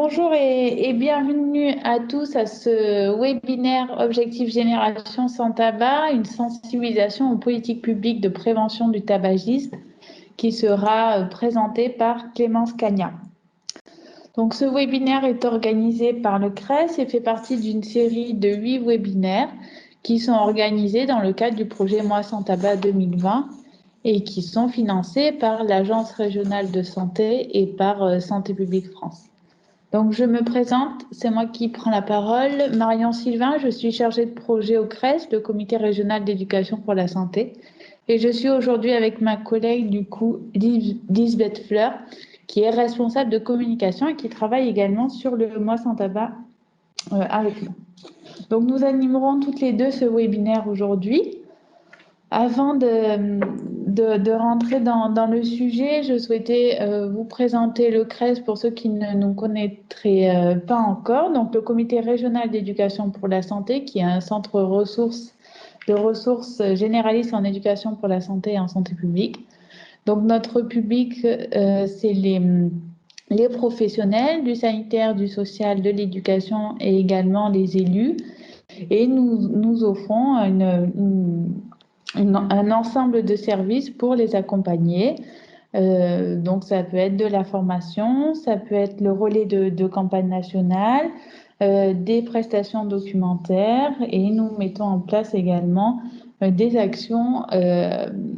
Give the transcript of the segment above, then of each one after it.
Bonjour et bienvenue à tous à ce webinaire Objectif Génération sans tabac, une sensibilisation aux politiques publiques de prévention du tabagisme qui sera présenté par Clémence Cagnat. Donc ce webinaire est organisé par le CRES et fait partie d'une série de 8 webinaires qui sont organisés dans le cadre du projet Moi sans tabac 2020 et qui sont financés par l'Agence régionale de santé et par Santé publique France. Donc, je me présente, c'est moi qui prends la parole. Marion Sylvain, je suis chargée de projet au CRES, le Comité régional d'éducation pour la santé. Et je suis aujourd'hui avec ma collègue, Lisbeth Fleur, qui est responsable de communication et qui travaille également sur le Moi sans tabac avec nous. Donc, nous animerons toutes les deux ce webinaire aujourd'hui. Avant de rentrer dans le sujet, je souhaitais vous présenter le CRES pour ceux qui ne nous connaîtraient pas encore. Donc, le Comité régional d'éducation pour la santé, qui est un centre de ressources généralistes en éducation pour la santé et en santé publique. Donc, notre public, c'est les professionnels du sanitaire, du social, de l'éducation et également les élus. Et nous offrons un ensemble de services pour les accompagner. Donc, ça peut être de la formation, ça peut être le relais de campagne nationale, des prestations documentaires et nous mettons en place également des actions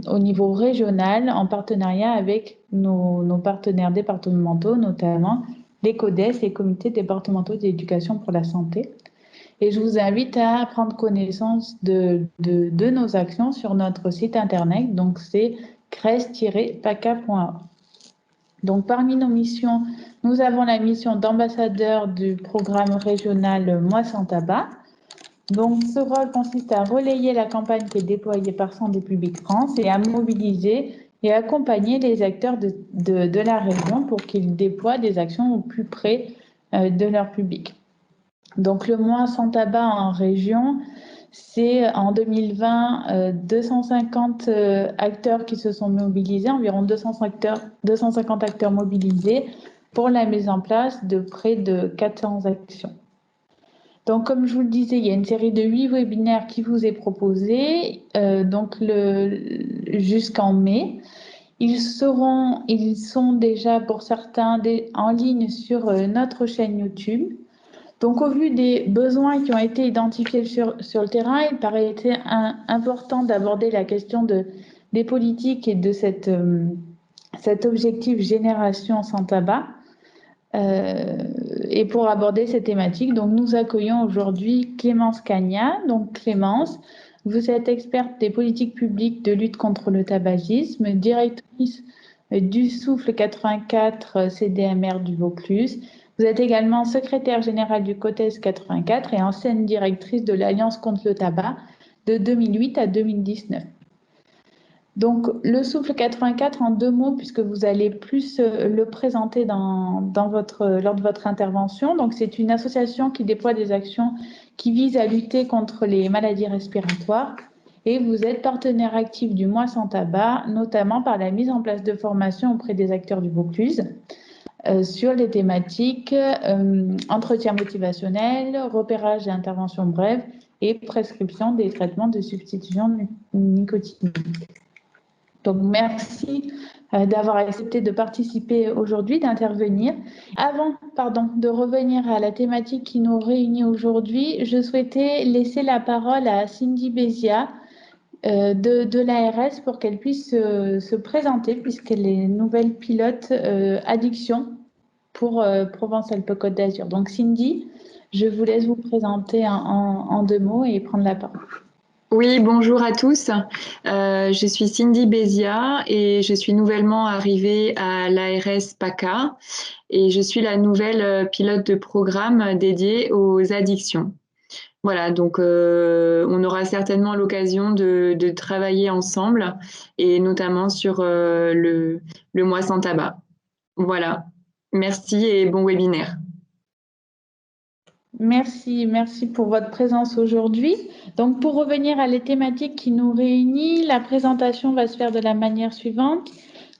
au niveau régional en partenariat avec nos partenaires départementaux, notamment les CODES, les comités départementaux d'éducation pour la santé. Et je vous invite à prendre connaissance de nos actions sur notre site internet. Donc, c'est cres-paca.org. Donc, parmi nos missions, nous avons la mission d'ambassadeur du programme régional Moi sans tabac. Donc, ce rôle consiste à relayer la campagne qui est déployée par Santé publique France et à mobiliser et accompagner les acteurs de la région pour qu'ils déploient des actions au plus près de leur public. Donc, le Mois sans tabac en région, c'est en 2020 250 acteurs qui se sont mobilisés, environ 250 acteurs mobilisés pour la mise en place de près de 400 actions. Donc, comme je vous le disais, il y a une série de 8 webinaires qui vous est proposée jusqu'en mai. Ils sont déjà pour certains en ligne sur notre chaîne YouTube. Donc, au vu des besoins qui ont été identifiés sur le terrain, il paraît important d'aborder la question des politiques et de cet objectif génération sans tabac. Et pour aborder cette thématique, donc nous accueillons aujourd'hui Clémence Cagnat. Donc, Clémence, vous êtes experte des politiques publiques de lutte contre le tabagisme, directrice du Souffle 84 CDMR du Vaucluse. Vous êtes également secrétaire générale du COTES 84 et ancienne directrice de l'Alliance contre le tabac de 2008 à 2019. Donc, le Souffle 84, en 2 mots, puisque vous allez plus le présenter lors de votre intervention. Donc, c'est une association qui déploie des actions qui visent à lutter contre les maladies respiratoires. Et vous êtes partenaire actif du Mois sans tabac, notamment par la mise en place de formations auprès des acteurs du Vaucluse sur les thématiques entretien motivationnel, repérage et intervention brève et prescription des traitements de substitution nicotinique. Donc, merci d'avoir accepté de participer aujourd'hui, d'intervenir. Avant, de revenir à la thématique qui nous réunit aujourd'hui, je souhaitais laisser la parole à Cindy Bézia de l'ARS pour qu'elle puisse se présenter puisqu'elle est nouvelle pilote addiction pour Provence-Alpes-Côte d'Azur. Donc, Cindy, je vous laisse vous présenter en 2 mots et prendre la parole. Oui, bonjour à tous. Je suis Cindy Bézia et je suis nouvellement arrivée à l'ARS PACA et je suis la nouvelle pilote de programme dédiée aux addictions. Voilà, donc on aura certainement l'occasion de travailler ensemble et notamment sur le Mois sans tabac. Voilà, merci et bon webinaire. Merci pour votre présence aujourd'hui. Donc, pour revenir à les thématiques qui nous réunissent, la présentation va se faire de la manière suivante.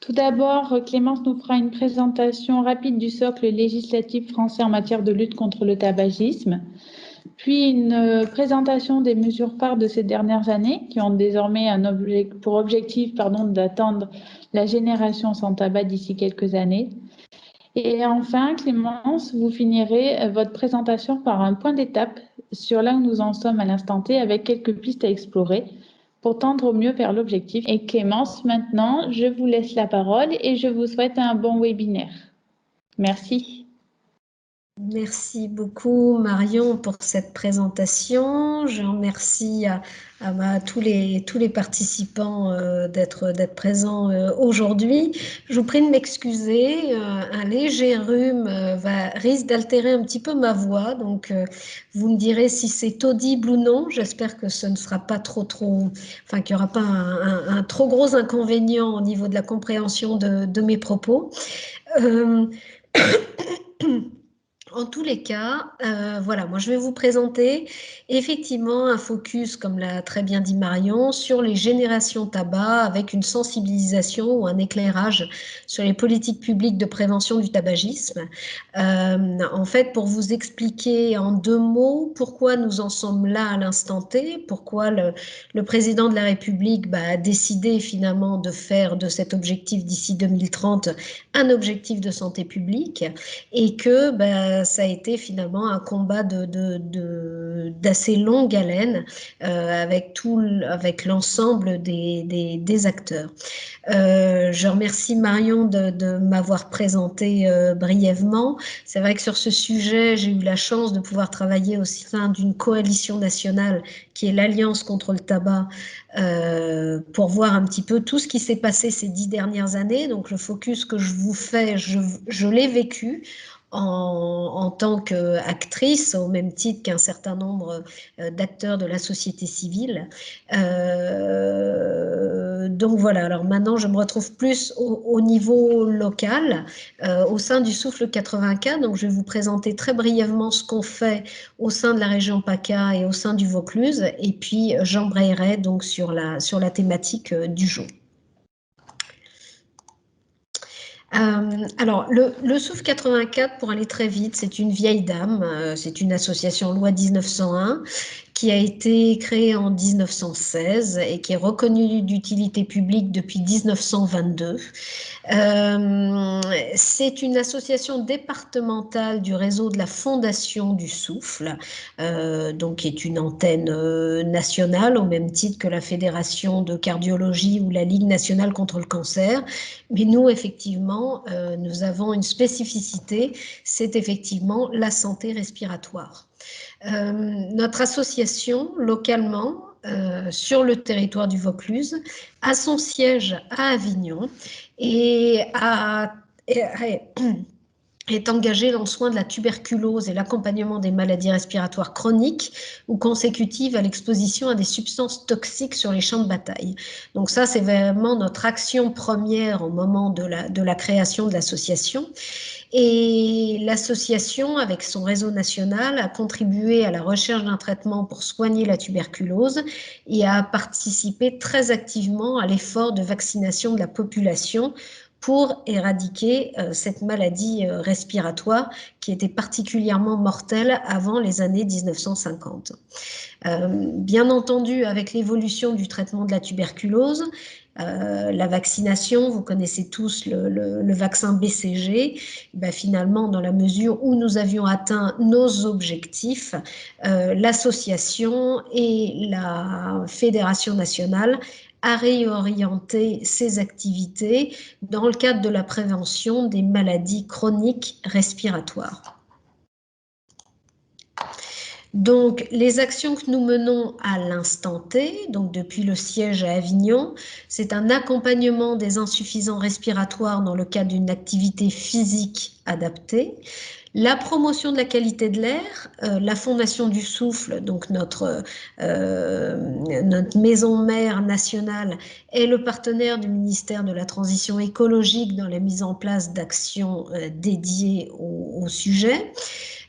Tout d'abord, Clémence nous fera une présentation rapide du socle législatif français en matière de lutte contre le tabagisme, puis une présentation des mesures phares de ces dernières années qui ont désormais pour objectif d'atteindre la génération sans tabac d'ici quelques années. Et enfin, Clémence, vous finirez votre présentation par un point d'étape sur là où nous en sommes à l'instant T avec quelques pistes à explorer pour tendre au mieux vers l'objectif. Et Clémence, maintenant, je vous laisse la parole et je vous souhaite un bon webinaire. Merci. Merci beaucoup Marion pour cette présentation. Je remercie à tous les participants d'être présents aujourd'hui. Je vous prie de m'excuser, un léger rhume risque d'altérer un petit peu ma voix, donc vous me direz si c'est audible ou non. J'espère que ce ne sera pas enfin qu'il n'y aura pas un trop gros inconvénient au niveau de la compréhension de mes propos. En tous les cas, voilà, moi je vais vous présenter effectivement un focus, comme l'a très bien dit Marion, sur les générations tabac avec une sensibilisation ou un éclairage sur les politiques publiques de prévention du tabagisme. En fait, pour vous expliquer en 2 mots pourquoi nous en sommes là à l'instant T, pourquoi le président de la République a décidé finalement de faire de cet objectif d'ici 2030 un objectif de santé publique et que ça a été finalement un combat d'assez longue haleine avec l'ensemble des acteurs. Je remercie Marion de m'avoir présenté brièvement. C'est vrai que sur ce sujet, j'ai eu la chance de pouvoir travailler au sein d'une coalition nationale qui est l'Alliance contre le tabac pour voir un petit peu tout ce qui s'est passé ces 10 dernières années. Donc le focus que je vous fais, je l'ai vécu en tant qu'actrice, au même titre qu'un certain nombre d'acteurs de la société civile. Donc voilà, alors maintenant je me retrouve plus au niveau local, au sein du Souffle 84. Donc je vais vous présenter très brièvement ce qu'on fait au sein de la région PACA et au sein du Vaucluse, et puis j'embrayerai donc sur la thématique du jour. Alors, le Souffle 84, pour aller très vite, c'est une vieille dame, c'est une association loi 1901 qui a été créée en 1916 et qui est reconnue d'utilité publique depuis 1922. C'est une association départementale du réseau de la Fondation du Souffle, donc qui est une antenne nationale au même titre que la Fédération de cardiologie ou la Ligue nationale contre le cancer. Mais nous, effectivement, nous avons une spécificité, c'est effectivement la santé respiratoire. Notre association, localement, sur le territoire du Vaucluse, a son siège à Avignon et est engagée dans le soin de la tuberculose et l'accompagnement des maladies respiratoires chroniques ou consécutives à l'exposition à des substances toxiques sur les champs de bataille. Donc ça, c'est vraiment notre action première au moment de la création de l'association. Et l'association, avec son réseau national, a contribué à la recherche d'un traitement pour soigner la tuberculose et a participé très activement à l'effort de vaccination de la population pour éradiquer cette maladie respiratoire qui était particulièrement mortelle avant les années 1950. Bien entendu, avec l'évolution du traitement de la tuberculose, la vaccination, vous connaissez tous le vaccin BCG, finalement, dans la mesure où nous avions atteint nos objectifs, l'association et la fédération nationale a réorienté ses activités dans le cadre de la prévention des maladies chroniques respiratoires. Donc, les actions que nous menons à l'instant T, donc depuis le siège à Avignon, c'est un accompagnement des insuffisants respiratoires dans le cadre d'une activité physique adaptée, la promotion de la qualité de l'air, la Fondation du Souffle, donc notre maison mère nationale, est le partenaire du ministère de la Transition écologique dans la mise en place d'actions dédiées au sujet.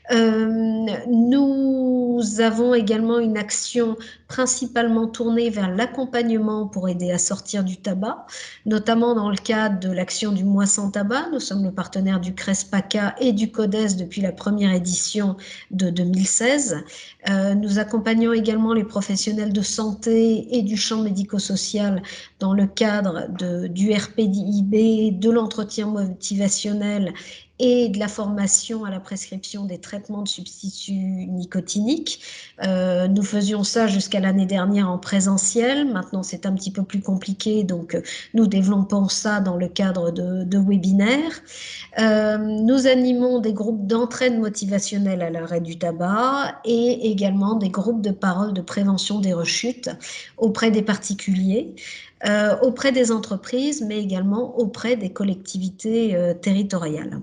Nous avons également une action principalement tournée vers l'accompagnement pour aider à sortir du tabac, notamment dans le cadre de l'action du mois sans tabac. Nous sommes le partenaire du CRESPACA et du CODES depuis la première édition de 2016. Nous accompagnons également les professionnels de santé et du champ médico-social dans le cadre du RPDIB, de l'entretien motivationnel et de la formation à la prescription des traitements de substituts nicotiniques. Nous faisions ça jusqu'à l'année dernière en présentiel. Maintenant, c'est un petit peu plus compliqué, donc nous développons ça dans le cadre de webinaires. Nous animons des groupes d'entraide motivationnelle à l'arrêt du tabac et également des groupes de parole de prévention des rechutes auprès des particuliers. Auprès des entreprises, mais également auprès des collectivités territoriales.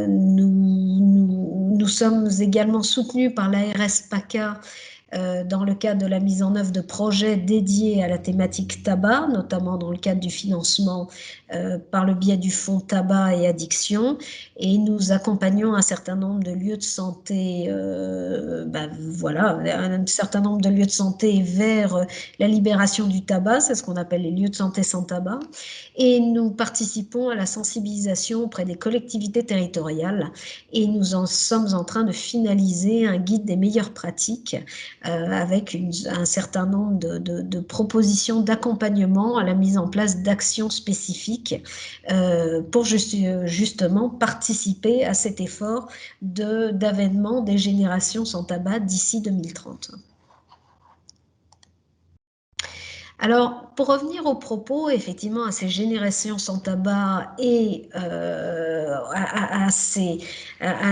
Nous sommes également soutenus par l'ARS PACA dans le cadre de la mise en œuvre de projets dédiés à la thématique tabac, notamment dans le cadre du financement par le biais du fonds tabac et addiction, et nous accompagnons un certain nombre de lieux de santé, un certain nombre de lieux de santé vers la libération du tabac, c'est ce qu'on appelle les lieux de santé sans tabac, et nous participons à la sensibilisation auprès des collectivités territoriales, et nous sommes en train de finaliser un guide des meilleures pratiques avec un certain nombre de propositions d'accompagnement à la mise en place d'actions spécifiques pour justement participer à cet effort d'avènement des générations sans tabac d'ici 2030. Alors, pour revenir au propos, effectivement, à ces générations sans tabac et à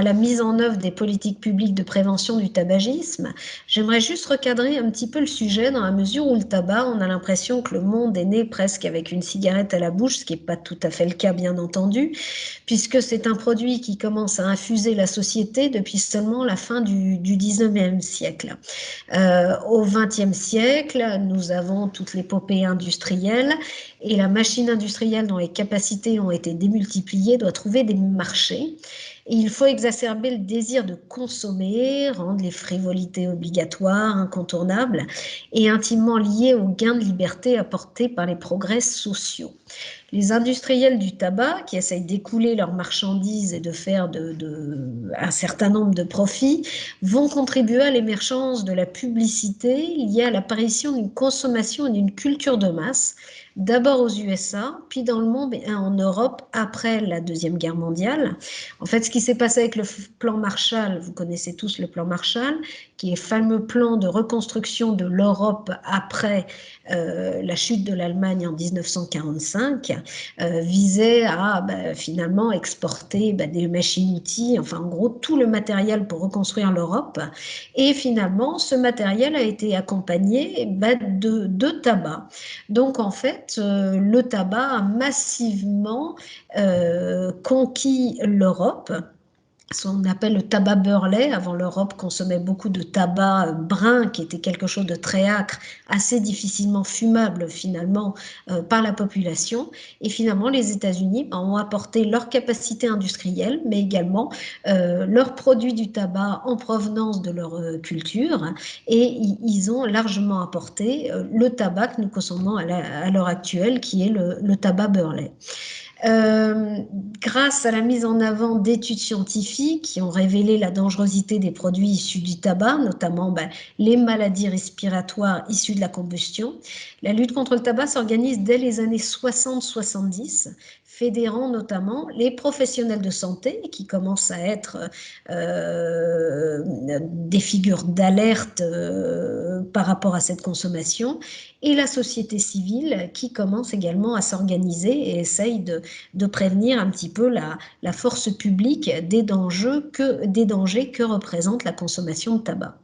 la mise en œuvre des politiques publiques de prévention du tabagisme, j'aimerais juste recadrer un petit peu le sujet dans la mesure où le tabac, on a l'impression que le monde est né presque avec une cigarette à la bouche, ce qui n'est pas tout à fait le cas, bien entendu, puisque c'est un produit qui commence à infuser la société depuis seulement la fin du 19e siècle. Au 20e siècle, nous avons toute l'épopée industrielle et la machine industrielle dont les capacités ont été démultipliées doit trouver des marchés. Et il faut exacerber le désir de consommer, rendre les frivolités obligatoires, incontournables et intimement liées aux gains de liberté apportés par les progrès sociaux. Les industriels du tabac, qui essayent d'écouler leurs marchandises et de faire un certain nombre de profits, vont contribuer à l'émergence de la publicité liée à l'apparition d'une consommation et d'une culture de masse, d'abord aux USA, puis dans le monde et en Europe après la Deuxième Guerre mondiale. En fait, ce qui s'est passé avec le plan Marshall, vous connaissez tous le plan Marshall, qui est le fameux plan de reconstruction de l'Europe après la chute de l'Allemagne en 1945, visait à finalement exporter des machines-outils, enfin en gros tout le matériel pour reconstruire l'Europe. Et finalement, ce matériel a été accompagné de tabac. Donc en fait, le tabac a massivement conquis l'Europe. Ce qu'on appelle le tabac beurre-lait. Avant, l'Europe consommait beaucoup de tabac brun, qui était quelque chose de très âcre, assez difficilement fumable finalement par la population. Et finalement, les États-Unis ont apporté leur capacité industrielle, mais également leurs produits du tabac en provenance de leur culture. Et ils ont largement apporté le tabac que nous consommons à l'heure actuelle, qui est le tabac beurre-lait. Grâce à la mise en avant d'études scientifiques qui ont révélé la dangerosité des produits issus du tabac, notamment les maladies respiratoires issues de la combustion, la lutte contre le tabac s'organise dès les années 60-70, fédérant notamment les professionnels de santé qui commencent à être des figures d'alerte par rapport à cette consommation, et la société civile qui commence également à s'organiser et essaye de prévenir un petit peu la force publique des dangers que représente la consommation de tabac.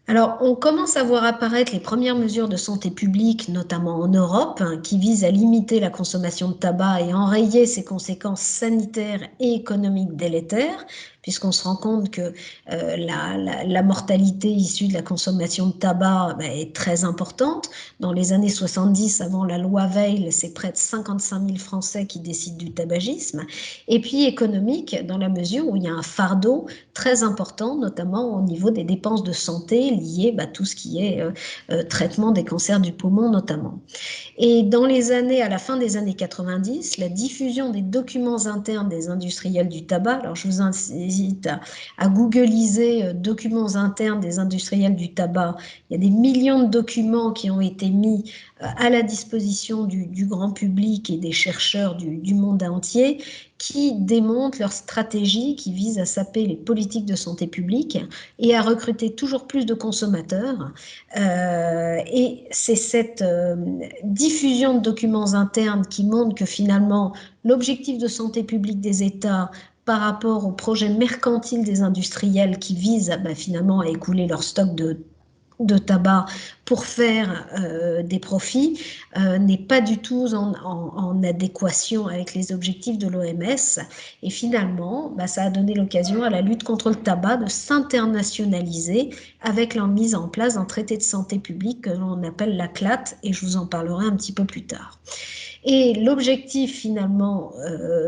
Alors, on commence à voir apparaître les premières mesures de santé publique, notamment en Europe, qui visent à limiter la consommation de tabac et enrayer ses conséquences sanitaires et économiques délétères. puisqu'on se rend compte que la mortalité issue de la consommation de tabac est très importante. Dans les années 70, avant la loi Veil, c'est près de 55 000 Français qui décident du tabagisme. Et puis économique, dans la mesure où il y a un fardeau très important, notamment au niveau des dépenses de santé liées à tout ce qui est traitement des cancers du poumon notamment. Et dans les années, à la fin des années 90, la diffusion des documents internes des industriels du tabac, alors je vous incite à googliser documents internes des industriels du tabac, il y a des millions de documents qui ont été mis à la disposition du grand public et des chercheurs du monde entier qui démontrent leur stratégie qui vise à saper les politiques de santé publique et à recruter toujours plus de consommateurs. Et c'est cette diffusion de documents internes qui montre que finalement l'objectif de santé publique des États par rapport au projet mercantile des industriels qui visent finalement à écouler leur stock de tabac pour faire des profits n'est pas du tout en adéquation avec les objectifs de l'OMS. Et finalement, ça a donné l'occasion à la lutte contre le tabac de s'internationaliser avec la mise en place d'un traité de santé publique que l'on appelle la CLAT, et je vous en parlerai un petit peu plus tard. Et l'objectif finalement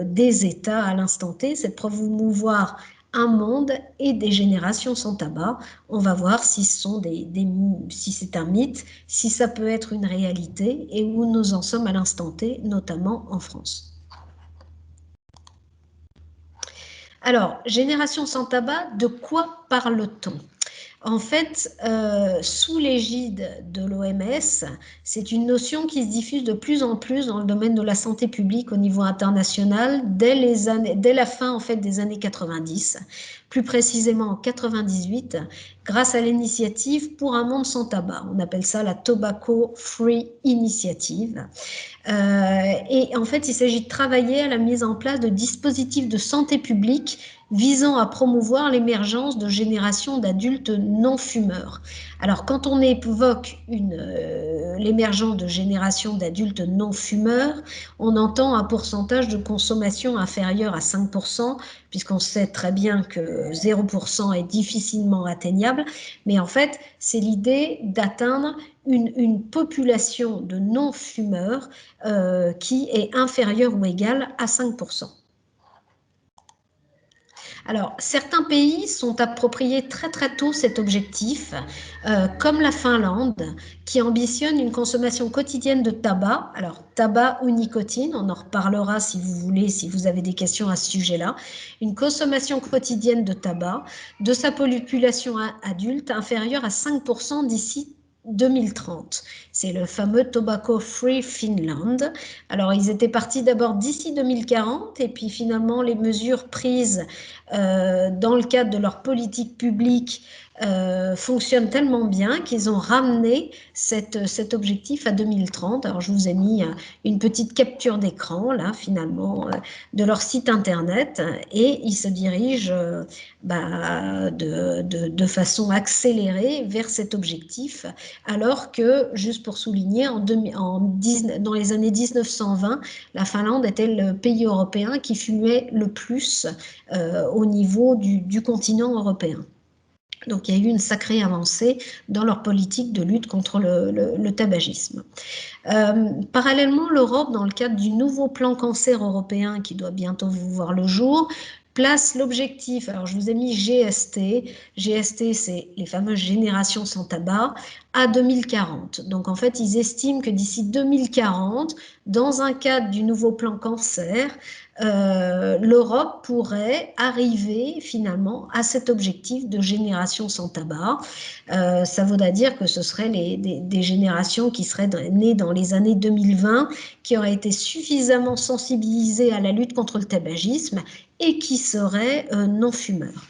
des États à l'instant T, c'est de promouvoir un monde et des générations sans tabac. On va voir si c'est un mythe, si ça peut être une réalité et où nous en sommes à l'instant T, notamment en France. Alors, génération sans tabac, de quoi parle-t-on ? En fait, sous l'égide de l'OMS, c'est une notion qui se diffuse de plus en plus dans le domaine de la santé publique au niveau international dès la fin en fait, des années 90, plus précisément en 98, grâce à l'initiative pour un monde sans tabac. On appelle ça la Tobacco Free Initiative. Et en fait, il s'agit de travailler à la mise en place de dispositifs de santé publique visant à promouvoir l'émergence de générations d'adultes non-fumeurs. Alors, quand on évoque l'émergence de générations d'adultes non-fumeurs, on entend un pourcentage de consommation inférieur à 5%, puisqu'on sait très bien que 0% est difficilement atteignable, mais en fait, c'est l'idée d'atteindre une population de non-fumeurs qui est inférieure ou égale à 5%. Alors, certains pays sont appropriés très très tôt cet objectif, comme la Finlande, qui ambitionne une consommation quotidienne de tabac. Alors, tabac ou nicotine, on en reparlera si vous voulez, si vous avez des questions à ce sujet-là. Une consommation quotidienne de tabac de sa population adulte inférieure à 5% d'ici 2030. C'est le fameux Tobacco Free Finland. Alors, ils étaient partis d'abord d'ici 2040 et puis finalement, les mesures prises dans le cadre de leur politique publique fonctionnent tellement bien qu'ils ont ramené cet objectif à 2030. Alors, je vous ai mis une petite capture d'écran, là, finalement, de leur site internet et ils se dirigent de façon accélérée vers cet objectif, alors que, juste pour souligner, dans les années 1920, la Finlande était le pays européen qui fumait le plus au niveau du continent européen. Donc, il y a eu une sacrée avancée dans leur politique de lutte contre le tabagisme. Parallèlement, l'Europe, dans le cadre du nouveau plan cancer européen qui doit bientôt voir le jour, place l'objectif, alors je vous ai mis GST, GST c'est les fameuses générations sans tabac, à 2040. Donc en fait, ils estiment que d'ici 2040, dans un cadre du nouveau plan cancer, l'Europe pourrait arriver finalement à cet objectif de génération sans tabac. Ça voudrait dire que ce seraient des générations qui seraient nées dans les années 2020, qui auraient été suffisamment sensibilisées à la lutte contre le tabagisme et qui seraient non-fumeurs.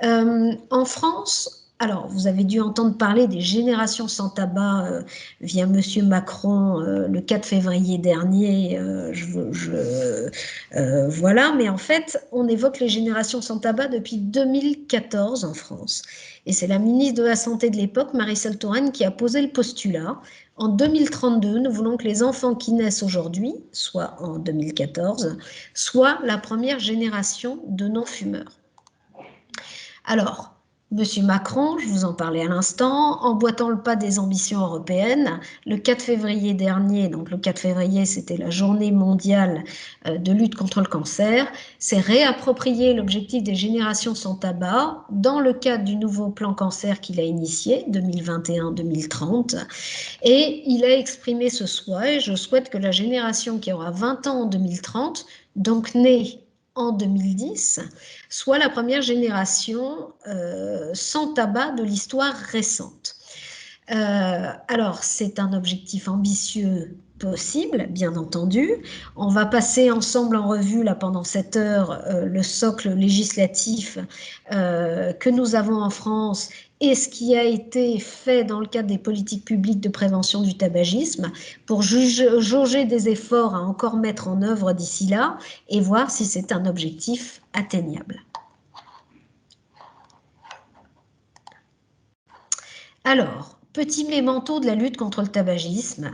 En France, alors, vous avez dû entendre parler des générations sans tabac via M. Macron le 4 février dernier. Voilà, mais en fait, on évoque les générations sans tabac depuis 2014 en France. Et c'est la ministre de la Santé de l'époque, Marisol Touraine, qui a posé le postulat. En 2032, nous voulons que les enfants qui naissent aujourd'hui, soit en 2014, soient la première génération de non-fumeurs. Alors, Monsieur Macron, je vous en parlais à l'instant, emboîtant le pas des ambitions européennes, le 4 février dernier, donc le 4 février, c'était la journée mondiale de lutte contre le cancer, s'est réapproprié l'objectif des générations sans tabac dans le cadre du nouveau plan cancer qu'il a initié, 2021-2030, et il a exprimé ce souhait. Je souhaite que la génération qui aura 20 ans en 2030, donc née en 2010, soit la première génération sans tabac de l'histoire récente. Alors, c'est un objectif ambitieux possible, bien entendu. On va passer ensemble en revue, là, pendant cette heure, le socle législatif que nous avons en France et ce qui a été fait dans le cadre des politiques publiques de prévention du tabagisme pour jauger des efforts à encore mettre en œuvre d'ici là et voir si c'est un objectif atteignable. Alors, petit mémento de la lutte contre le tabagisme.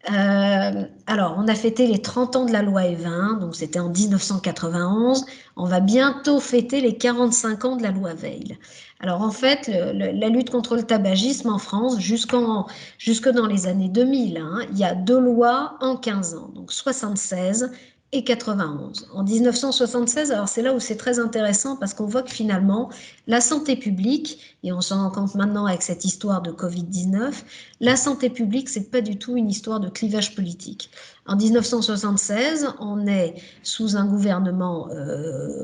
Alors, on a fêté les 30 ans de la loi Evin, donc c'était en 1991. On va bientôt fêter les 45 ans de la loi Veil. Alors, en fait, la lutte contre le tabagisme en France, jusque dans les années 2000, hein, il y a 2 lois en 15 ans, donc 76 et 91. En 1976, alors c'est là où c'est très intéressant parce qu'on voit que finalement, la santé publique, et on s'en rend compte maintenant avec cette histoire de Covid-19, la santé publique, c'est pas du tout une histoire de clivage politique. En 1976, on est sous un gouvernement,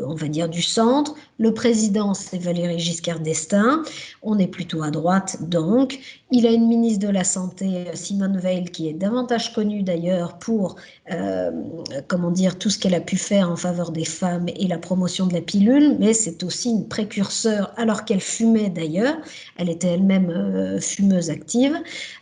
on va dire, du centre. Le président, c'est Valéry Giscard d'Estaing. On est plutôt à droite, donc. Il a une ministre de la Santé, Simone Veil, qui est davantage connue d'ailleurs pour, comment dire, tout ce qu'elle a pu faire en faveur des femmes et la promotion de la pilule, mais c'est aussi une précurseur, alors qu'elle fumait d'ailleurs. Elle était elle-même fumeuse active.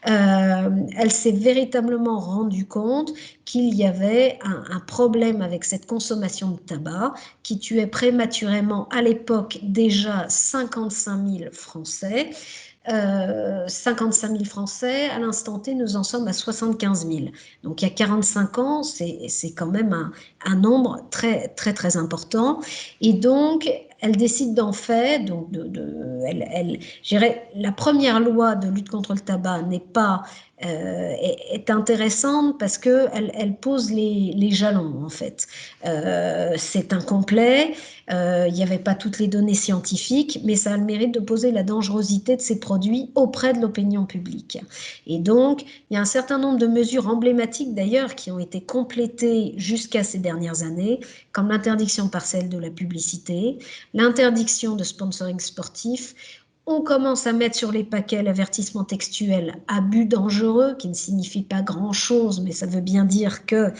Elle s'est véritablement rendue compte qu'il y avait un problème avec cette consommation de tabac qui tuait prématurément à l'époque déjà 55 000 Français. 55 000 Français, à l'instant T, nous en sommes à 75 000. Donc il y a 45 ans, c'est quand même un nombre très, très, très important. Et donc, elle décide d'en faire, donc je dirais, la première loi de lutte contre le tabac n'est pas est intéressante parce qu'elle pose les jalons, en fait. C'est incomplet, il n'y avait pas toutes les données scientifiques, mais ça a le mérite de poser la dangerosité de ces produits auprès de l'opinion publique. Et donc, il y a un certain nombre de mesures emblématiques, d'ailleurs, qui ont été complétées jusqu'à ces dernières années, comme l'interdiction partielle de la publicité, l'interdiction de sponsoring sportif. On commence à mettre sur les paquets l'avertissement textuel abus dangereux, qui ne signifie pas grand-chose, mais ça veut bien dire que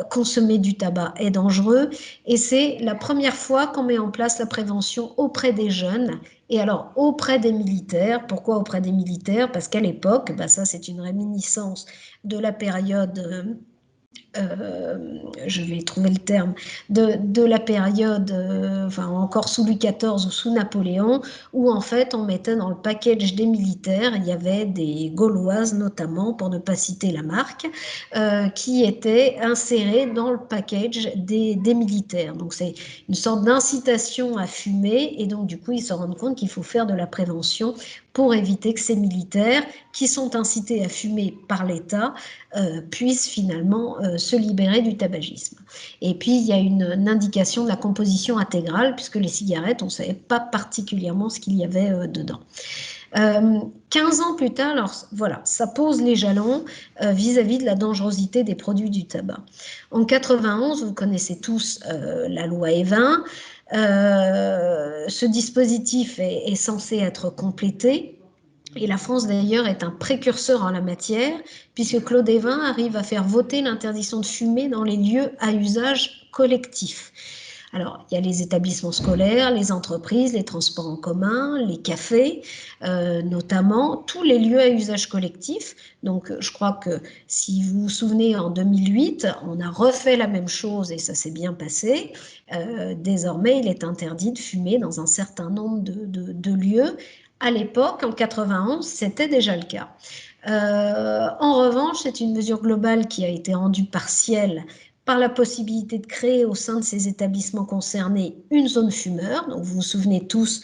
consommer du tabac est dangereux. Et c'est la première fois qu'on met en place la prévention auprès des jeunes, et alors auprès des militaires. Pourquoi auprès des militaires? Parce qu'à l'époque, ça c'est une réminiscence de la période... je vais trouver le terme, de la période, encore sous Louis XIV ou sous Napoléon, où en fait on mettait dans le package des militaires, il y avait des Gauloises notamment, pour ne pas citer la marque, qui étaient insérées dans le package des militaires. Donc c'est une sorte d'incitation à fumer, et donc du coup ils se rendent compte qu'il faut faire de la prévention pour éviter que ces militaires, qui sont incités à fumer par l'État, puissent finalement se libérer du tabagisme. Et puis, il y a une indication de la composition intégrale, puisque les cigarettes, on ne savait pas particulièrement ce qu'il y avait dedans. 15 ans plus tard, alors voilà, ça pose les jalons vis-à-vis de la dangerosité des produits du tabac. En 91, vous connaissez tous la loi Evin. Ce dispositif est censé être complété. Et la France, d'ailleurs, est un précurseur en la matière, puisque Claude Évin arrive à faire voter l'interdiction de fumer dans les lieux à usage collectif. Alors, il y a les établissements scolaires, les entreprises, les transports en commun, les cafés, notamment, tous les lieux à usage collectif. Donc, je crois que si vous vous souvenez, en 2008, on a refait la même chose et ça s'est bien passé. Désormais, il est interdit de fumer dans un certain nombre de lieux. À l'époque, en 91, c'était déjà le cas. En revanche, c'est une mesure globale qui a été rendue partielle par la possibilité de créer au sein de ces établissements concernés une zone fumeur. Donc, vous vous souvenez tous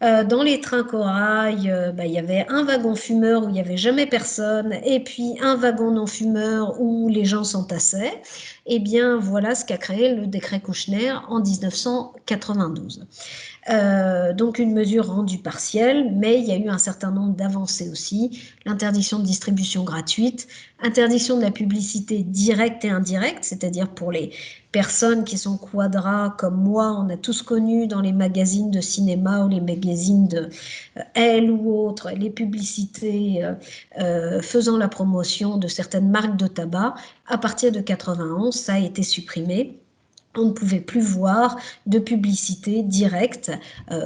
Dans les trains corail, il y avait un wagon fumeur où il n'y avait jamais personne, et puis un wagon non fumeur où les gens s'entassaient. Eh bien, voilà ce qu'a créé le décret Kouchner en 1992. Donc une mesure rendue partielle, mais il y a eu un certain nombre d'avancées aussi. L'interdiction de distribution gratuite, interdiction de la publicité directe et indirecte, c'est-à-dire pour les personnes qui sont quadras comme moi, on a tous connu dans les magazines de cinéma ou les magazines de Elle ou autres, les publicités faisant la promotion de certaines marques de tabac. À partir de 91, ça a été supprimé. On ne pouvait plus voir de publicité directe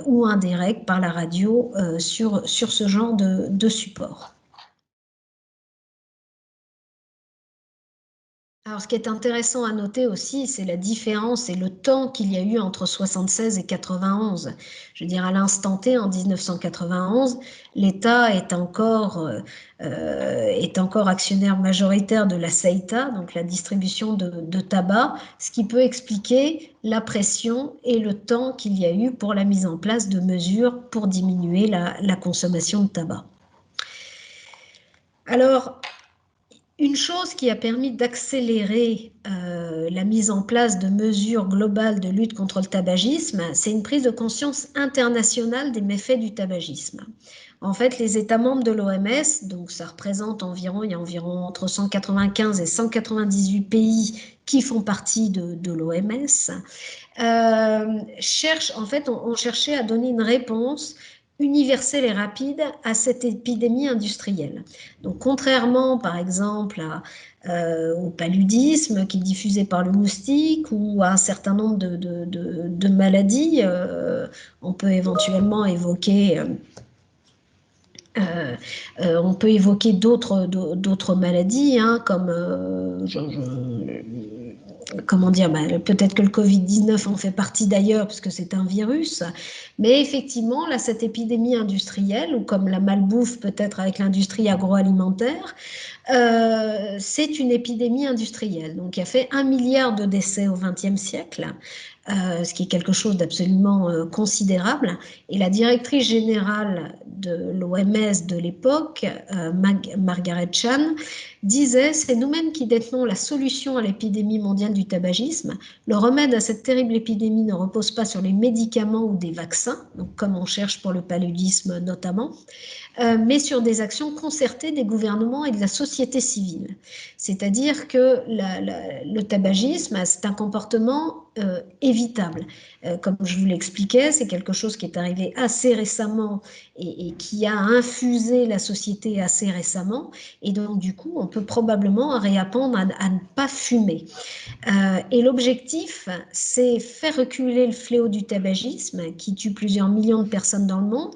ou indirecte par la radio sur ce genre de support. Alors, ce qui est intéressant à noter aussi, c'est la différence et le temps qu'il y a eu entre 76 et 91. Je veux dire, à l'instant T, en 1991, l'État est encore actionnaire majoritaire de la CEITA, donc la distribution de tabac, ce qui peut expliquer la pression et le temps qu'il y a eu pour la mise en place de mesures pour diminuer la consommation de tabac. Alors, une chose qui a permis d'accélérer la mise en place de mesures globales de lutte contre le tabagisme, c'est une prise de conscience internationale des méfaits du tabagisme. En fait, les États membres de l'OMS, donc ça représente il y a environ entre 195 et 198 pays qui font partie de l'OMS, ont cherché à donner une réponse universelle et rapide à cette épidémie industrielle. Donc, contrairement, par exemple, au paludisme qui est diffusé par le moustique ou à un certain nombre de maladies, on peut éventuellement évoquer d'autres maladies, hein, comme comment dire, peut-être que le Covid-19 en fait partie d'ailleurs, parce que c'est un virus, mais effectivement, là, cette épidémie industrielle, ou comme la malbouffe peut-être avec l'industrie agroalimentaire, c'est une épidémie industrielle, donc qui a fait 1 milliard de décès au XXe siècle, ce qui est quelque chose d'absolument considérable. Et la directrice générale de l'OMS de l'époque, Margaret Chan, disait « C'est nous-mêmes qui détenons la solution à l'épidémie mondiale du tabagisme. Le remède à cette terrible épidémie ne repose pas sur les médicaments ou des vaccins, donc comme on cherche pour le paludisme notamment, mais sur des actions concertées des gouvernements et de la société civile. C'est-à-dire que le tabagisme, c'est un comportement évitable. Comme je vous l'expliquais, c'est quelque chose qui est arrivé assez récemment et qui a infusé la société assez récemment. Et donc, du coup, on peut probablement réapprendre à ne pas fumer. Et l'objectif, c'est faire reculer le fléau du tabagisme qui tue plusieurs millions de personnes dans le monde.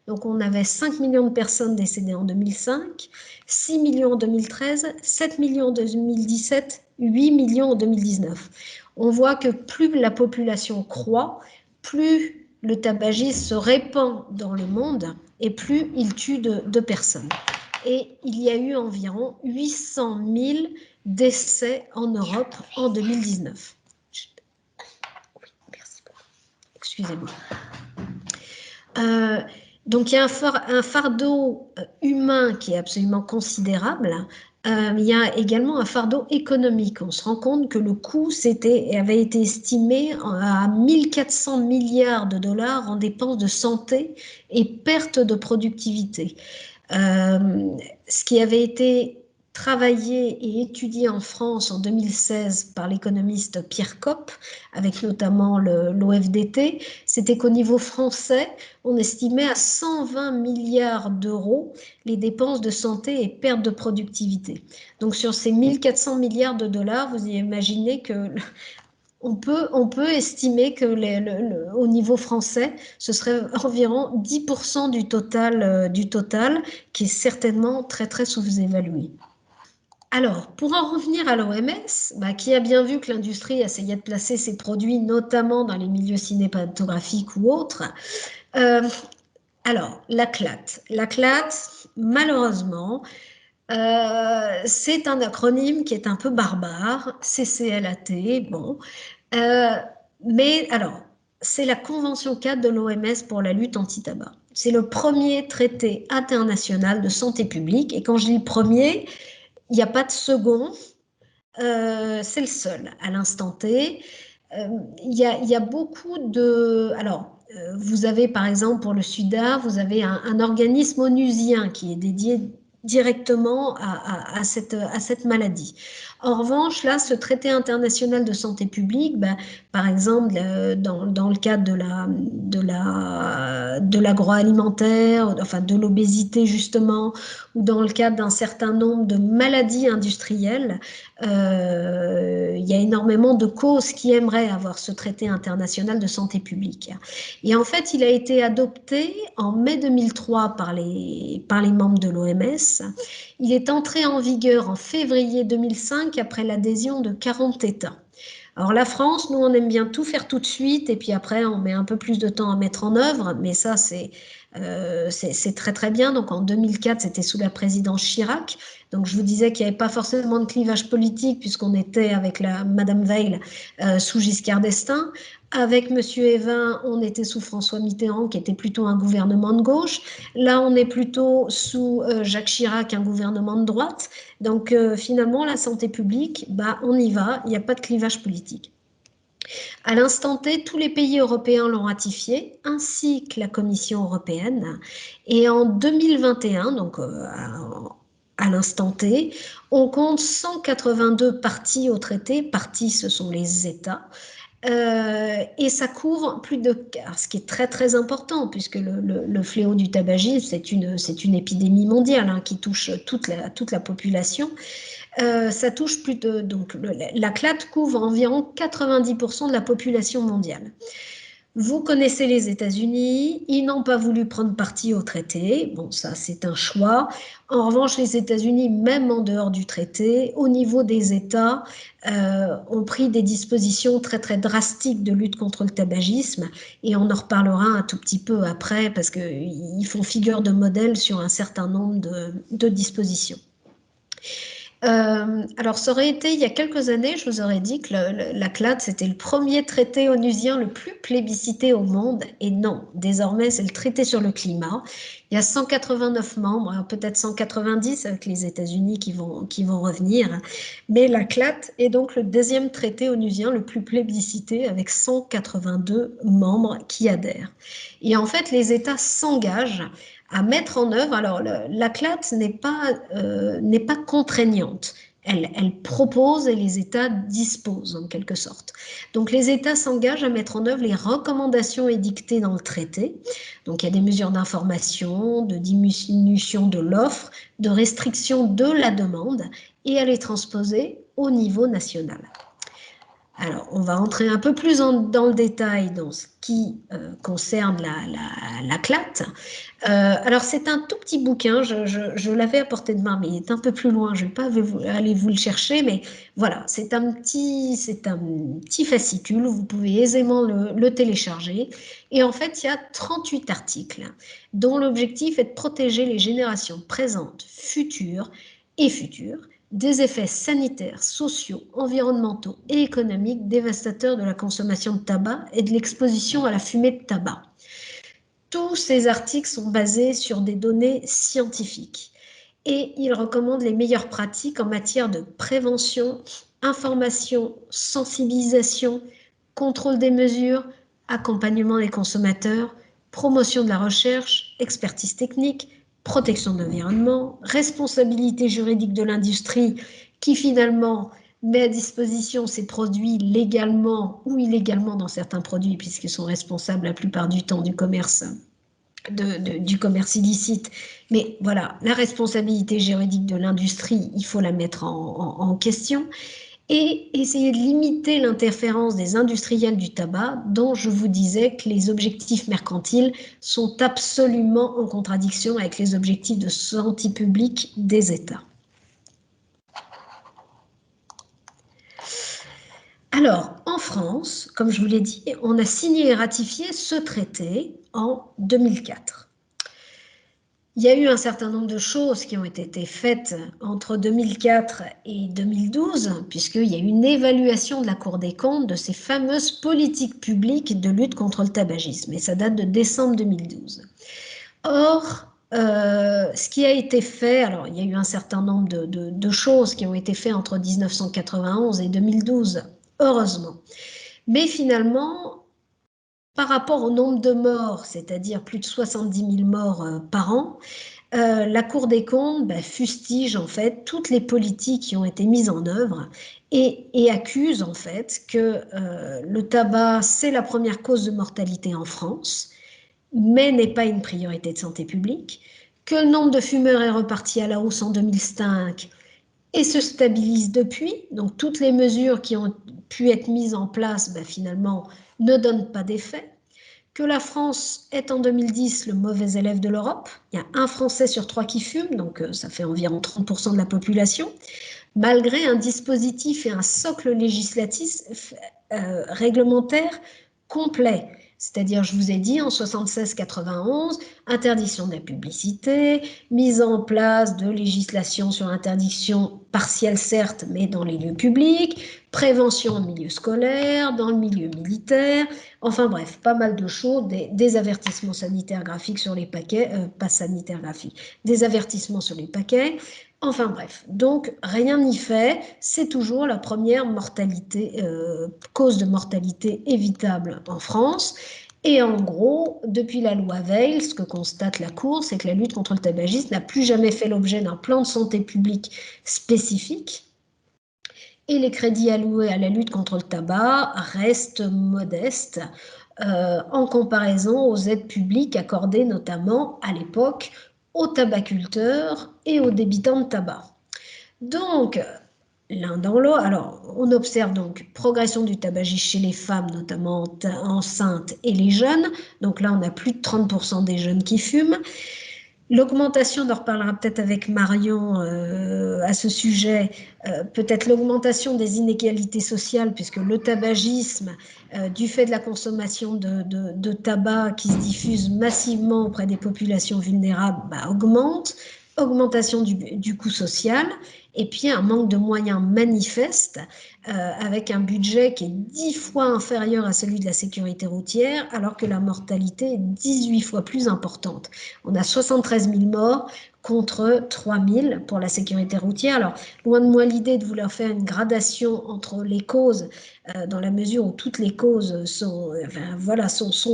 Donc, on avait 5 millions de personnes décédées en 2005, 6 millions en 2013, 7 millions en 2017, 8 millions en 2019. On voit que plus la population croît, plus le tabagisme se répand dans le monde et plus il tue de personnes. Et il y a eu environ 800 000 décès en Europe en 2019. Oui, merci beaucoup. Excusez-moi. Donc, il y a un fardeau humain qui est absolument considérable. Il y a également un fardeau économique. On se rend compte que le coût avait été estimé à 1 400 milliards de dollars en dépenses de santé et perte de productivité. Ce qui avait été travaillé et étudié en France en 2016 par l'économiste Pierre Kopp, avec notamment l'OFDT, c'était qu'au niveau français, on estimait à 120 milliards d'euros les dépenses de santé et perte de productivité. Donc sur ces 1 400 milliards de dollars, vous imaginez que on peut estimer que au niveau français, ce serait environ 10% du total, qui est certainement très, très sous-évalué. Alors, pour en revenir à l'OMS, qui a bien vu que l'industrie essayait de placer ses produits, notamment dans les milieux cinématographiques ou autres, alors, la CLAT. La CLAT, malheureusement, c'est un acronyme qui est un peu barbare, CCLAT, bon. Mais alors, c'est la Convention cadre de l'OMS pour la lutte anti-tabac. C'est le premier traité international de santé publique. Et quand je dis premier, il n'y a pas de second. C'est le seul à l'instant T. Il y a beaucoup de... Alors, vous avez par exemple pour le SUDA, vous avez un organisme onusien qui est dédié directement à cette maladie. En revanche, là, ce traité international de santé publique, ben, par exemple, dans le cadre de l'agroalimentaire, enfin de l'obésité justement, ou dans le cadre d'un certain nombre de maladies industrielles, il y a énormément de causes qui aimeraient avoir ce traité international de santé publique. Et en fait, il a été adopté en mai 2003 par les membres de l'OMS. Il est entré en vigueur en février 2005 après l'adhésion de 40 États. Alors la France, nous, on aime bien tout faire tout de suite et puis après, on met un peu plus de temps à mettre en œuvre, mais ça, c'est très très bien. Donc en 2004, c'était sous la présidence Chirac. Donc je vous disais qu'il n'y avait pas forcément de clivage politique puisqu'on était avec Madame Veil sous Giscard d'Estaing. Avec Monsieur Evin, on était sous François Mitterrand, qui était plutôt un gouvernement de gauche. Là, on est plutôt sous Jacques Chirac, un gouvernement de droite. Donc, finalement, la santé publique, bah, on y va, il n'y a pas de clivage politique. À l'instant T, tous les pays européens l'ont ratifié, ainsi que la Commission européenne. Et en 2021, donc à l'instant T, on compte 182 parties au traité. Parties, ce sont les États. Et ça couvre plus de... Alors, ce qui est très très important, puisque le fléau du tabagisme, c'est une épidémie mondiale hein, qui touche toute la population. Ça touche plus de... Donc, la CLAT couvre environ 90% de la population mondiale. Vous connaissez les États-Unis, ils n'ont pas voulu prendre parti au traité. Bon, ça, c'est un choix. En revanche, les États-Unis, même en dehors du traité, au niveau des États, ont pris des dispositions très, très drastiques de lutte contre le tabagisme. Et on en reparlera un tout petit peu après, parce qu'ils font figure de modèle sur un certain nombre de dispositions. Alors, ça aurait été, il y a quelques années, je vous aurais dit que la CLAT, c'était le premier traité onusien le plus plébiscité au monde. Et non, désormais, c'est le traité sur le climat. Il y a 189 membres, peut-être 190 avec les États-Unis qui vont revenir. Mais la CLAT est donc le deuxième traité onusien le plus plébiscité avec 182 membres qui adhèrent. Et en fait, les États s'engagent à mettre en œuvre. Alors, la CLAT n'est pas contraignante. Elle propose et les États disposent en quelque sorte. Donc les États s'engagent à mettre en œuvre les recommandations édictées dans le traité. Donc il y a des mesures d'information, de diminution de l'offre, de restriction de la demande et à les transposer au niveau national. Alors, on va entrer un peu plus dans le détail dans ce qui concerne la CLAT. Alors, c'est un tout petit bouquin, je l'avais à portée de main, mais il est un peu plus loin, je ne vais pas aller vous le chercher, mais voilà, c'est un petit fascicule, vous pouvez aisément le télécharger. Et en fait, il y a 38 articles, dont l'objectif est de protéger les générations présentes, futures et futures, des effets sanitaires, sociaux, environnementaux et économiques dévastateurs de la consommation de tabac et de l'exposition à la fumée de tabac. Tous ces articles sont basés sur des données scientifiques et ils recommandent les meilleures pratiques en matière de prévention, information, sensibilisation, contrôle des mesures, accompagnement des consommateurs, promotion de la recherche, expertise technique, protection de l'environnement, responsabilité juridique de l'industrie qui finalement met à disposition ces produits légalement ou illégalement dans certains produits puisqu'ils sont responsables la plupart du temps du commerce illicite. Mais voilà, la responsabilité juridique de l'industrie, il faut la mettre en question et essayer de limiter l'interférence des industriels du tabac dont je vous disais que les objectifs mercantiles sont absolument en contradiction avec les objectifs de santé publique des États. Alors, en France, comme je vous l'ai dit, on a signé et ratifié ce traité en 2004. il y a eu un certain nombre de choses qui ont été faites entre 2004 et 2012, puisqu'il y a eu une évaluation de la Cour des comptes de ces fameuses politiques publiques de lutte contre le tabagisme, et ça date de décembre 2012. Or, ce qui a été fait, alors il y a eu un certain nombre de choses qui ont été faites entre 1991 et 2012, heureusement. Mais finalement, par rapport au nombre de morts, c'est-à-dire plus de 70 000 morts par an, la Cour des comptes fustige en fait toutes les politiques qui ont été mises en œuvre et accuse en fait que le tabac, c'est la première cause de mortalité en France, mais n'est pas une priorité de santé publique, que le nombre de fumeurs est reparti à la hausse en 2005 et se stabilise depuis. Donc toutes les mesures qui ont pu être mises en place, finalement, ne donnent pas d'effet. Que la France est en 2010 le mauvais élève de l'Europe. Il y a un Français sur 3 qui fume, donc ça fait environ 30% de la population, malgré un dispositif et un socle législatif réglementaire complet. C'est-à-dire, je vous ai dit, en 76-91, interdiction de la publicité, mise en place de législation sur interdiction partielle, certes, mais dans les lieux publics, prévention en milieu scolaire, dans le milieu militaire, enfin bref, pas mal de choses, des avertissements sanitaires graphiques sur les paquets, pas sanitaires graphiques, des avertissements sur les paquets, enfin bref, donc rien n'y fait, c'est toujours la première mortalité, cause de mortalité évitable en France. Et en gros, depuis la loi Veil, ce que constate la Cour, c'est que la lutte contre le tabagisme n'a plus jamais fait l'objet d'un plan de santé publique spécifique. Et les crédits alloués à la lutte contre le tabac restent modestes en comparaison aux aides publiques accordées notamment à l'époque aux tabaculteurs et aux débitants de tabac. Donc, l'un dans l'autre, alors on observe donc progression du tabagisme chez les femmes, notamment enceintes et les jeunes. Donc là, on a plus de 30% des jeunes qui fument. L'augmentation, on en reparlera peut-être avec Marion à ce sujet, peut-être l'augmentation des inégalités sociales, puisque le tabagisme, du fait de la consommation de tabac qui se diffuse massivement auprès des populations vulnérables, augmente. Augmentation du coût social, et puis un manque de moyens manifeste, avec un budget qui est 10 fois inférieur à celui de la sécurité routière, alors que la mortalité est 18 fois plus importante. On a 73 000 morts contre 3 000 pour la sécurité routière. Alors, loin de moi l'idée de vouloir faire une gradation entre les causes, dans la mesure où toutes les causes sont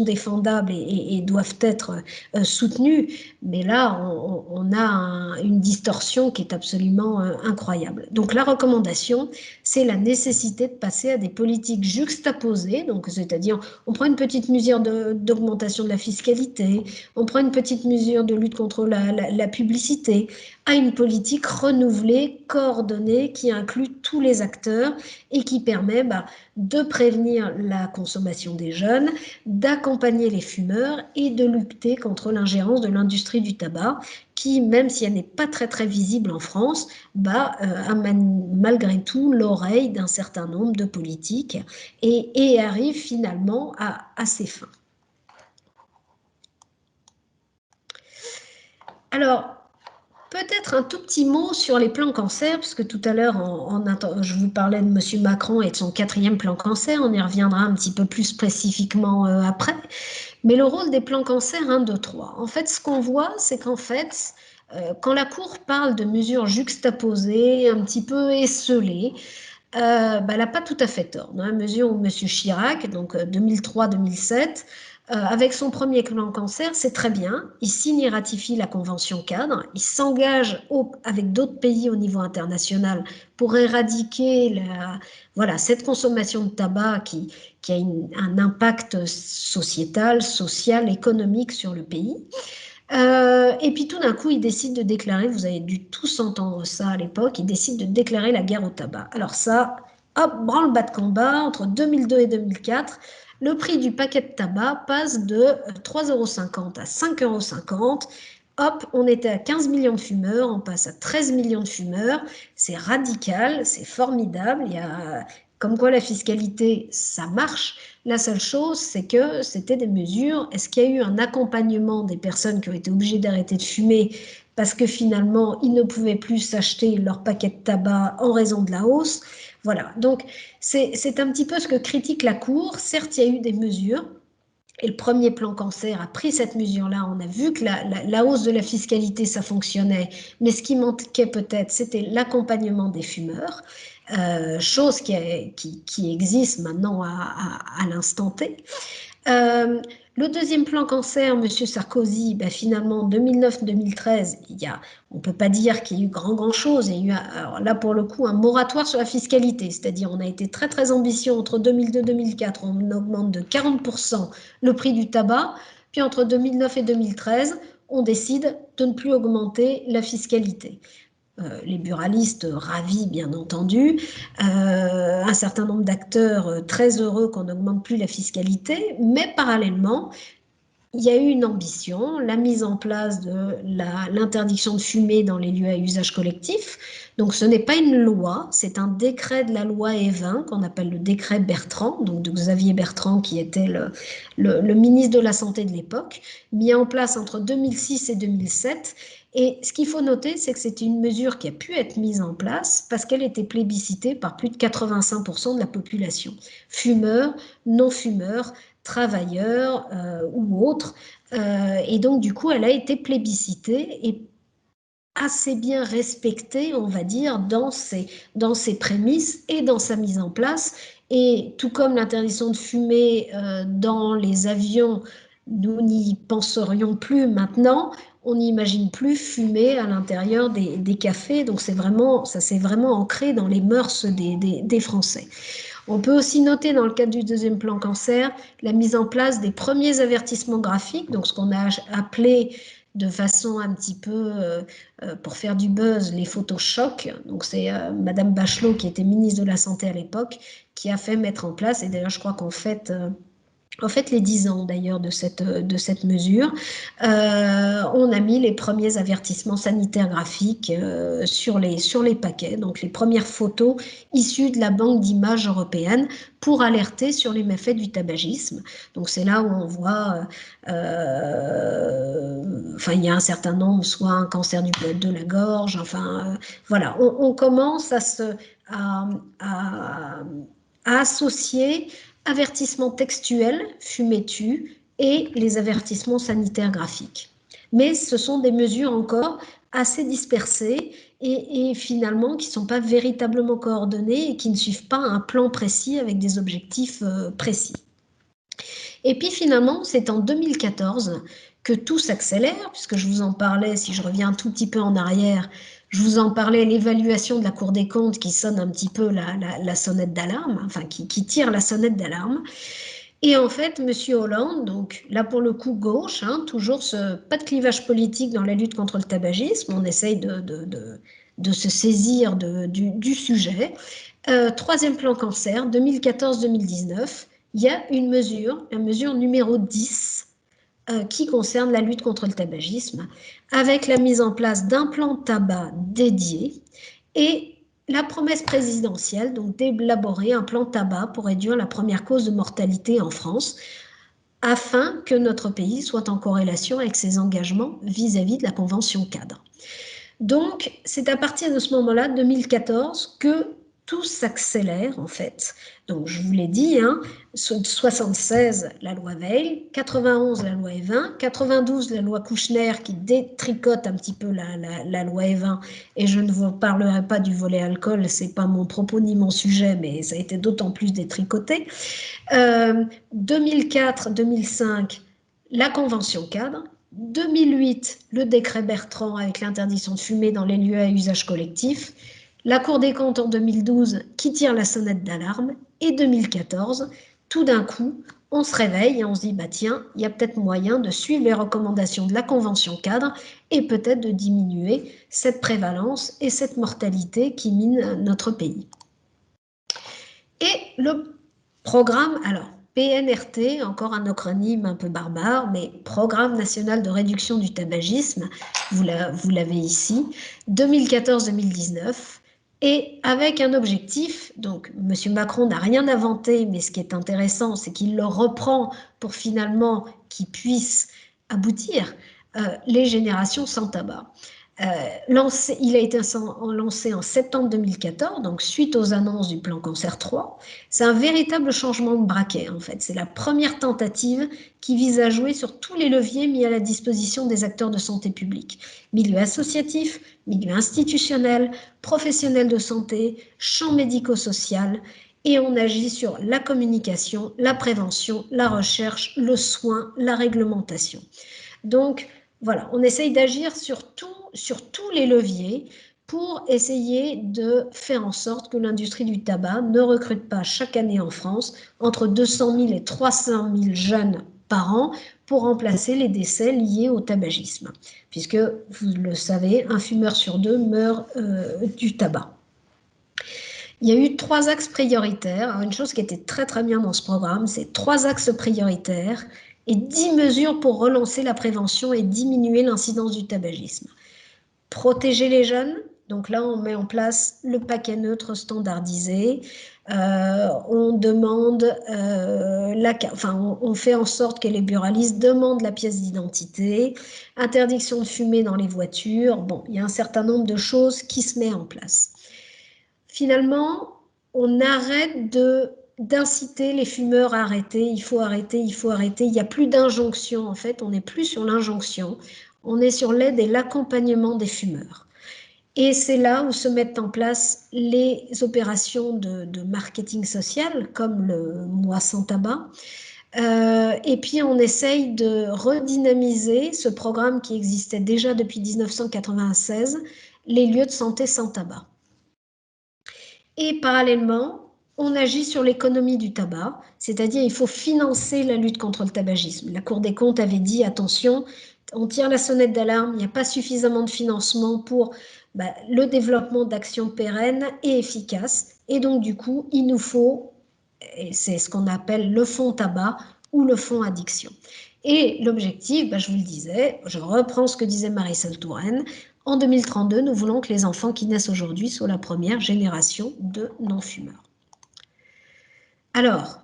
défendables et doivent être soutenues. Mais là, on a une distorsion qui est absolument incroyable. Donc, la recommandation, c'est la nécessité de passer à des politiques juxtaposées, donc c'est-à-dire on prend une petite mesure d'augmentation de la fiscalité, on prend une petite mesure de lutte contre la publicité, à une politique renouvelée, coordonnée, qui inclut tous les acteurs et qui permet de prévenir la consommation des jeunes, d'accompagner les fumeurs et de lutter contre l'ingérence de l'industrie du tabac, qui, même si elle n'est pas très très visible en France, a malgré tout l'oreille d'un certain nombre de politiques et arrive finalement à ses fins. Alors, peut-être un tout petit mot sur les plans cancer, puisque tout à l'heure, je vous parlais de M. Macron et de son 4e plan cancer, on y reviendra un petit peu plus spécifiquement après. Mais le rôle des plans cancer 1, 2, 3, en fait, ce qu'on voit, c'est qu'en fait, quand la Cour parle de mesures juxtaposées, un petit peu esselées, elle n'a pas tout à fait tort, dans la mesure où M. Chirac, donc 2003-2007, avec son premier plan cancer, c'est très bien. Il signe et ratifie la convention cadre. Il s'engage avec d'autres pays au niveau international pour éradiquer cette consommation de tabac qui a un impact sociétal, social, économique sur le pays. Et puis tout d'un coup, il décide de déclarer, vous avez dû tous entendre ça à l'époque, il décide de déclarer la guerre au tabac. Alors ça, hop, branle-bas de combat, entre 2002 et 2004, le prix du paquet de tabac passe de 3,50 € à 5,50 €. Hop, on était à 15 millions de fumeurs, on passe à 13 millions de fumeurs. C'est radical, c'est formidable. Il y a Comme quoi la fiscalité, ça marche. La seule chose, c'est que c'était des mesures. Est-ce qu'il y a eu un accompagnement des personnes qui ont été obligées d'arrêter de fumer parce que finalement, ils ne pouvaient plus s'acheter leur paquet de tabac en raison de la hausse? Voilà, donc c'est un petit peu ce que critique la Cour. Certes, il y a eu des mesures, et le premier plan cancer a pris cette mesure-là. On a vu que la hausse de la fiscalité, ça fonctionnait, mais ce qui manquait peut-être, c'était l'accompagnement des fumeurs, chose qui existe maintenant à l'instant T. Le deuxième plan cancer, M. Sarkozy, finalement, en 2009-2013, on ne peut pas dire qu'il y a eu grand-chose. Il y a eu, alors là, pour le coup, un moratoire sur la fiscalité. C'est-à-dire, on a été très, très ambitieux entre 2002 et 2004. On augmente de 40% le prix du tabac. Puis, entre 2009 et 2013, on décide de ne plus augmenter la fiscalité. Les buralistes ravis, bien entendu, un certain nombre d'acteurs très heureux qu'on n'augmente plus la fiscalité, mais parallèlement, il y a eu une ambition, la mise en place de l'interdiction de fumer dans les lieux à usage collectif. Donc ce n'est pas une loi, c'est un décret de la loi Évin qu'on appelle le décret Bertrand, donc de Xavier Bertrand qui était le ministre de la Santé de l'époque, mis en place entre 2006 et 2007. Et ce qu'il faut noter, c'est que c'était une mesure qui a pu être mise en place parce qu'elle était plébiscitée par plus de 85% de la population, fumeurs, non-fumeurs, travailleurs ou autres. Et donc, du coup, elle a été plébiscitée et assez bien respectée, on va dire, dans ses prémices et dans sa mise en place. Et tout comme l'interdiction de fumer dans les avions, nous n'y penserions plus maintenant, on n'imagine plus fumer à l'intérieur des cafés. Donc, ça s'est vraiment ancré dans les mœurs des Français. On peut aussi noter dans le cadre du deuxième plan cancer la mise en place des premiers avertissements graphiques, donc ce qu'on a appelé de façon un petit peu, pour faire du buzz, les photos chocs. Donc c'est Madame Bachelot, qui était ministre de la Santé à l'époque, qui a fait mettre en place, et d'ailleurs je crois qu'en fait les 10 ans d'ailleurs de cette mesure, on a mis les premiers avertissements sanitaires graphiques sur les paquets, donc les premières photos issues de la banque d'images européenne pour alerter sur les méfaits du tabagisme. Donc c'est là où on voit, il y a un certain nombre, soit un cancer de la gorge, voilà, on commence à associer avertissements textuels, fumer tue, et les avertissements sanitaires graphiques. Mais ce sont des mesures encore assez dispersées et finalement qui ne sont pas véritablement coordonnées et qui ne suivent pas un plan précis avec des objectifs précis. Et puis finalement, c'est en 2014 que tout s'accélère, puisque je vous en parlais, si je reviens un tout petit peu en arrière, je vous en parlais, l'évaluation de la Cour des comptes qui sonne un petit peu la sonnette d'alarme, qui tire la sonnette d'alarme. Et en fait, M. Hollande, donc là pour le coup gauche, toujours pas de clivage politique dans la lutte contre le tabagisme, on essaye de se saisir du sujet. Troisième plan cancer, 2014-2019, il y a une mesure, la mesure numéro 10, qui concerne la lutte contre le tabagisme, avec la mise en place d'un plan tabac dédié et la promesse présidentielle, donc d'élaborer un plan tabac pour réduire la première cause de mortalité en France, afin que notre pays soit en corrélation avec ses engagements vis-à-vis de la Convention cadre. Donc, c'est à partir de ce moment-là, 2014, que tout s'accélère en fait. Donc, je vous l'ai dit, 76, la loi Veil, 91, la loi Évin, 92, la loi Kouchner qui détricote un petit peu la loi Évin, et je ne vous parlerai pas du volet alcool, c'est pas mon propos ni mon sujet, mais ça a été d'autant plus détricoté. 2004, 2005, la Convention cadre. 2008, le décret Bertrand avec l'interdiction de fumer dans les lieux à usage collectif. La Cour des comptes en 2012 qui tire la sonnette d'alarme. Et 2014, tout d'un coup, on se réveille et on se dit, tiens, il y a peut-être moyen de suivre les recommandations de la Convention cadre et peut-être de diminuer cette prévalence et cette mortalité qui mine notre pays. Et le programme, alors, PNRT, encore un acronyme un peu barbare, mais Programme national de réduction du tabagisme, vous l'avez ici, 2014-2019, et avec un objectif. Donc, M. Macron n'a rien inventé, mais ce qui est intéressant, c'est qu'il le reprend pour finalement qu'il puisse aboutir, les générations sans tabac. Il a été lancé en septembre 2014, donc suite aux annonces du plan Cancer 3. C'est un véritable changement de braquet, en fait. C'est la première tentative qui vise à jouer sur tous les leviers mis à la disposition des acteurs de santé publique. Milieu associatif, milieu institutionnel, professionnel de santé, champ médico-social, et on agit sur la communication, la prévention, la recherche, le soin, la réglementation. Donc, voilà, on essaye d'agir sur tous les leviers pour essayer de faire en sorte que l'industrie du tabac ne recrute pas chaque année en France entre 200 000 et 300 000 jeunes par an pour remplacer les décès liés au tabagisme. Puisque, vous le savez, un fumeur sur 2 meurt du tabac. Il y a eu 3 axes prioritaires. Alors, une chose qui était très très bien dans ce programme, c'est 3 axes prioritaires et 10 mesures pour relancer la prévention et diminuer l'incidence du tabagisme. Protéger les jeunes, donc là on met en place le paquet neutre standardisé, on demande, on fait en sorte que les buralistes demandent la pièce d'identité, interdiction de fumer dans les voitures, bon, il y a un certain nombre de choses qui se mettent en place. Finalement, on arrête d'inciter les fumeurs à arrêter, il faut arrêter, il faut arrêter. Il n'y a plus d'injonction, en fait, on n'est plus sur l'injonction, on est sur l'aide et l'accompagnement des fumeurs. Et c'est là où se mettent en place les opérations de marketing social, comme le mois sans tabac. Et puis on essaye de redynamiser ce programme qui existait déjà depuis 1996, les lieux de santé sans tabac. Et parallèlement, on agit sur l'économie du tabac, c'est-à-dire il faut financer la lutte contre le tabagisme. La Cour des comptes avait dit, attention, on tire la sonnette d'alarme, il n'y a pas suffisamment de financement pour le développement d'actions pérennes et efficaces. Et donc du coup, il nous faut, et c'est ce qu'on appelle le fonds tabac ou le fonds addiction. Et l'objectif, je vous le disais, je reprends ce que disait Marisol Touraine, en 2032, nous voulons que les enfants qui naissent aujourd'hui soient la première génération de non-fumeurs. Alors,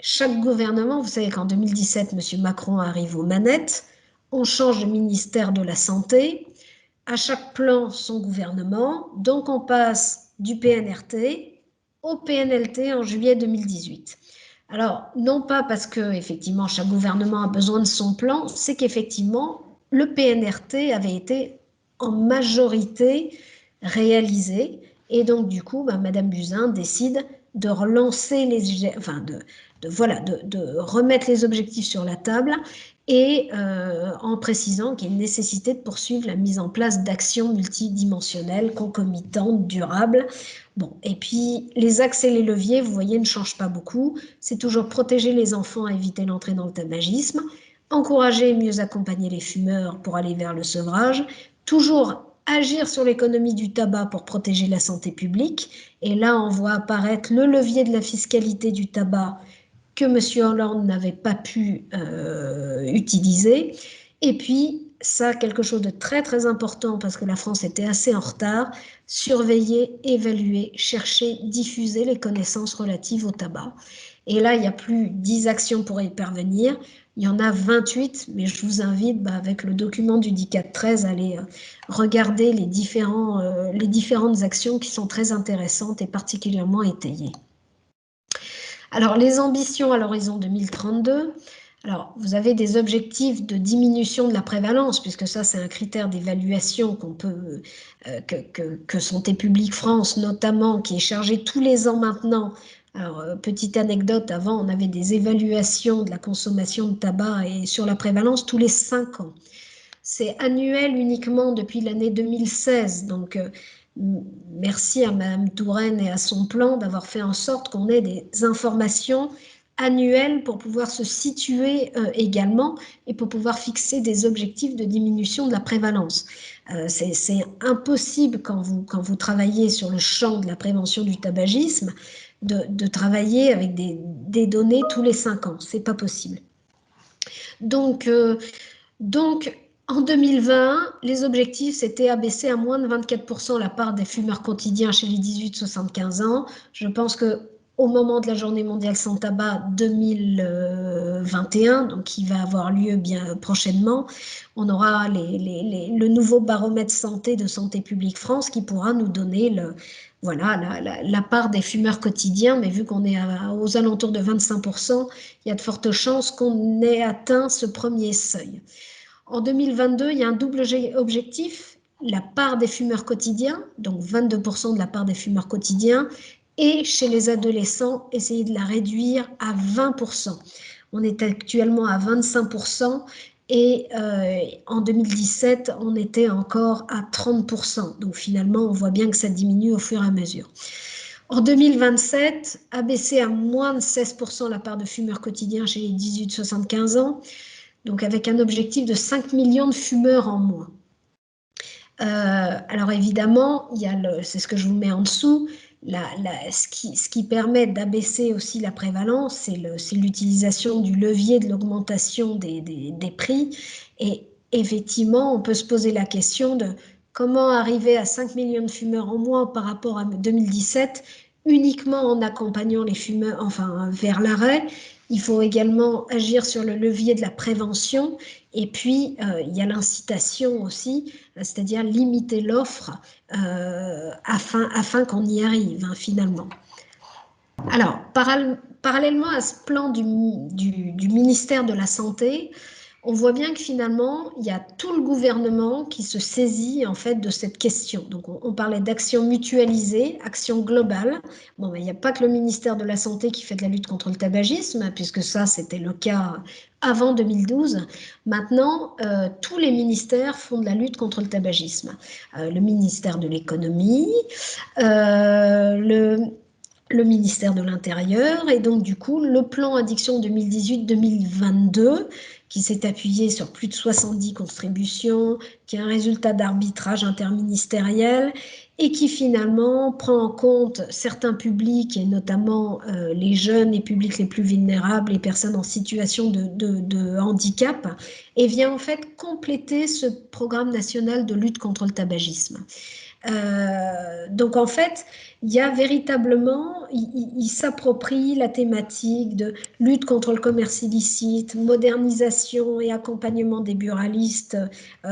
chaque gouvernement, vous savez qu'en 2017, M. Macron arrive aux manettes, on change de ministère de la Santé, à chaque plan, son gouvernement, donc on passe du PNRT au PNLT en juillet 2018. Alors, non pas parce que, effectivement, chaque gouvernement a besoin de son plan, c'est qu'effectivement, le PNRT avait été en majorité réalisé. Et donc, du coup, Madame Buzyn décide de relancer de remettre les objectifs sur la table et en précisant qu'il y a une nécessité de poursuivre la mise en place d'actions multidimensionnelles, concomitantes, durables. Bon, et puis les axes et les leviers, vous voyez, ne changent pas beaucoup. C'est toujours protéger les enfants à éviter l'entrée dans le tabagisme, encourager et mieux accompagner les fumeurs pour aller vers le sevrage, toujours agir sur l'économie du tabac pour protéger la santé publique. Et là, on voit apparaître le levier de la fiscalité du tabac que M. Hollande n'avait pas pu utiliser. Et puis, ça, quelque chose de très très important parce que la France était assez en retard, surveiller, évaluer, chercher, diffuser les connaissances relatives au tabac. Et là, il n'y a plus 10 actions pour y parvenir, il y en a 28, mais je vous invite, avec le document du DICAT 13, à aller regarder les différentes actions qui sont très intéressantes et particulièrement étayées. Alors, les ambitions à l'horizon 2032, alors, vous avez des objectifs de diminution de la prévalence, puisque ça, c'est un critère d'évaluation que Santé publique France, notamment, qui est chargé tous les ans maintenant. Alors, petite anecdote, avant, on avait des évaluations de la consommation de tabac et sur la prévalence tous les 5 ans. C'est annuel uniquement depuis l'année 2016, donc merci à Mme Touraine et à son plan d'avoir fait en sorte qu'on ait des informations annuelles pour pouvoir se situer également et pour pouvoir fixer des objectifs de diminution de la prévalence. C'est impossible quand vous travaillez sur le champ de la prévention du tabagisme de travailler avec des données tous les 5 ans. C'est pas possible. Donc En 2020, les objectifs, c'était abaisser à moins de 24% la part des fumeurs quotidiens chez les 18-75 ans. Je pense qu'au moment de la Journée mondiale sans tabac 2021, donc qui va avoir lieu bien prochainement, on aura le nouveau baromètre santé de Santé publique France qui pourra nous donner la part des fumeurs quotidiens, mais vu qu'on est aux alentours de 25%, il y a de fortes chances qu'on ait atteint ce premier seuil. En 2022, il y a un double objectif, la part des fumeurs quotidiens, donc 22% de la part des fumeurs quotidiens, et chez les adolescents, essayer de la réduire à 20%. On est actuellement à 25%, et en 2017, on était encore à 30%. Donc finalement, on voit bien que ça diminue au fur et à mesure. En 2027, abaisser à moins de 16% la part de fumeurs quotidiens chez les 18-75 ans, donc avec un objectif de 5 millions de fumeurs en moins. Alors évidemment, c'est ce que je vous mets en dessous, ce qui permet d'abaisser aussi la prévalence, c'est l'utilisation du levier de l'augmentation des prix. Et effectivement, on peut se poser la question de comment arriver à 5 millions de fumeurs en moins par rapport à 2017, uniquement en accompagnant les fumeurs vers l'arrêt. Il faut également agir sur le levier de la prévention. Et puis, il y a l'incitation aussi, c'est-à-dire limiter l'offre afin qu'on y arrive, finalement. Alors, parallèlement à ce plan du ministère de la Santé, on voit bien que finalement, il y a tout le gouvernement qui se saisit en fait de cette question. Donc, on parlait d'action mutualisée, action globale. Bon, mais il n'y a pas que le ministère de la Santé qui fait de la lutte contre le tabagisme, puisque ça, c'était le cas avant 2012. Maintenant, tous les ministères font de la lutte contre le tabagisme. Le ministère de l'Économie, le ministère de l'Intérieur, et donc du coup le plan addiction 2018-2022 qui s'est appuyé sur plus de 70 contributions, qui est un résultat d'arbitrage interministériel et qui finalement prend en compte certains publics et notamment les jeunes et publics les plus vulnérables, les personnes en situation de handicap, et vient en fait compléter ce programme national de lutte contre le tabagisme. Donc en fait, il y a véritablement, il s'approprie la thématique de lutte contre le commerce illicite, modernisation et accompagnement des buralistes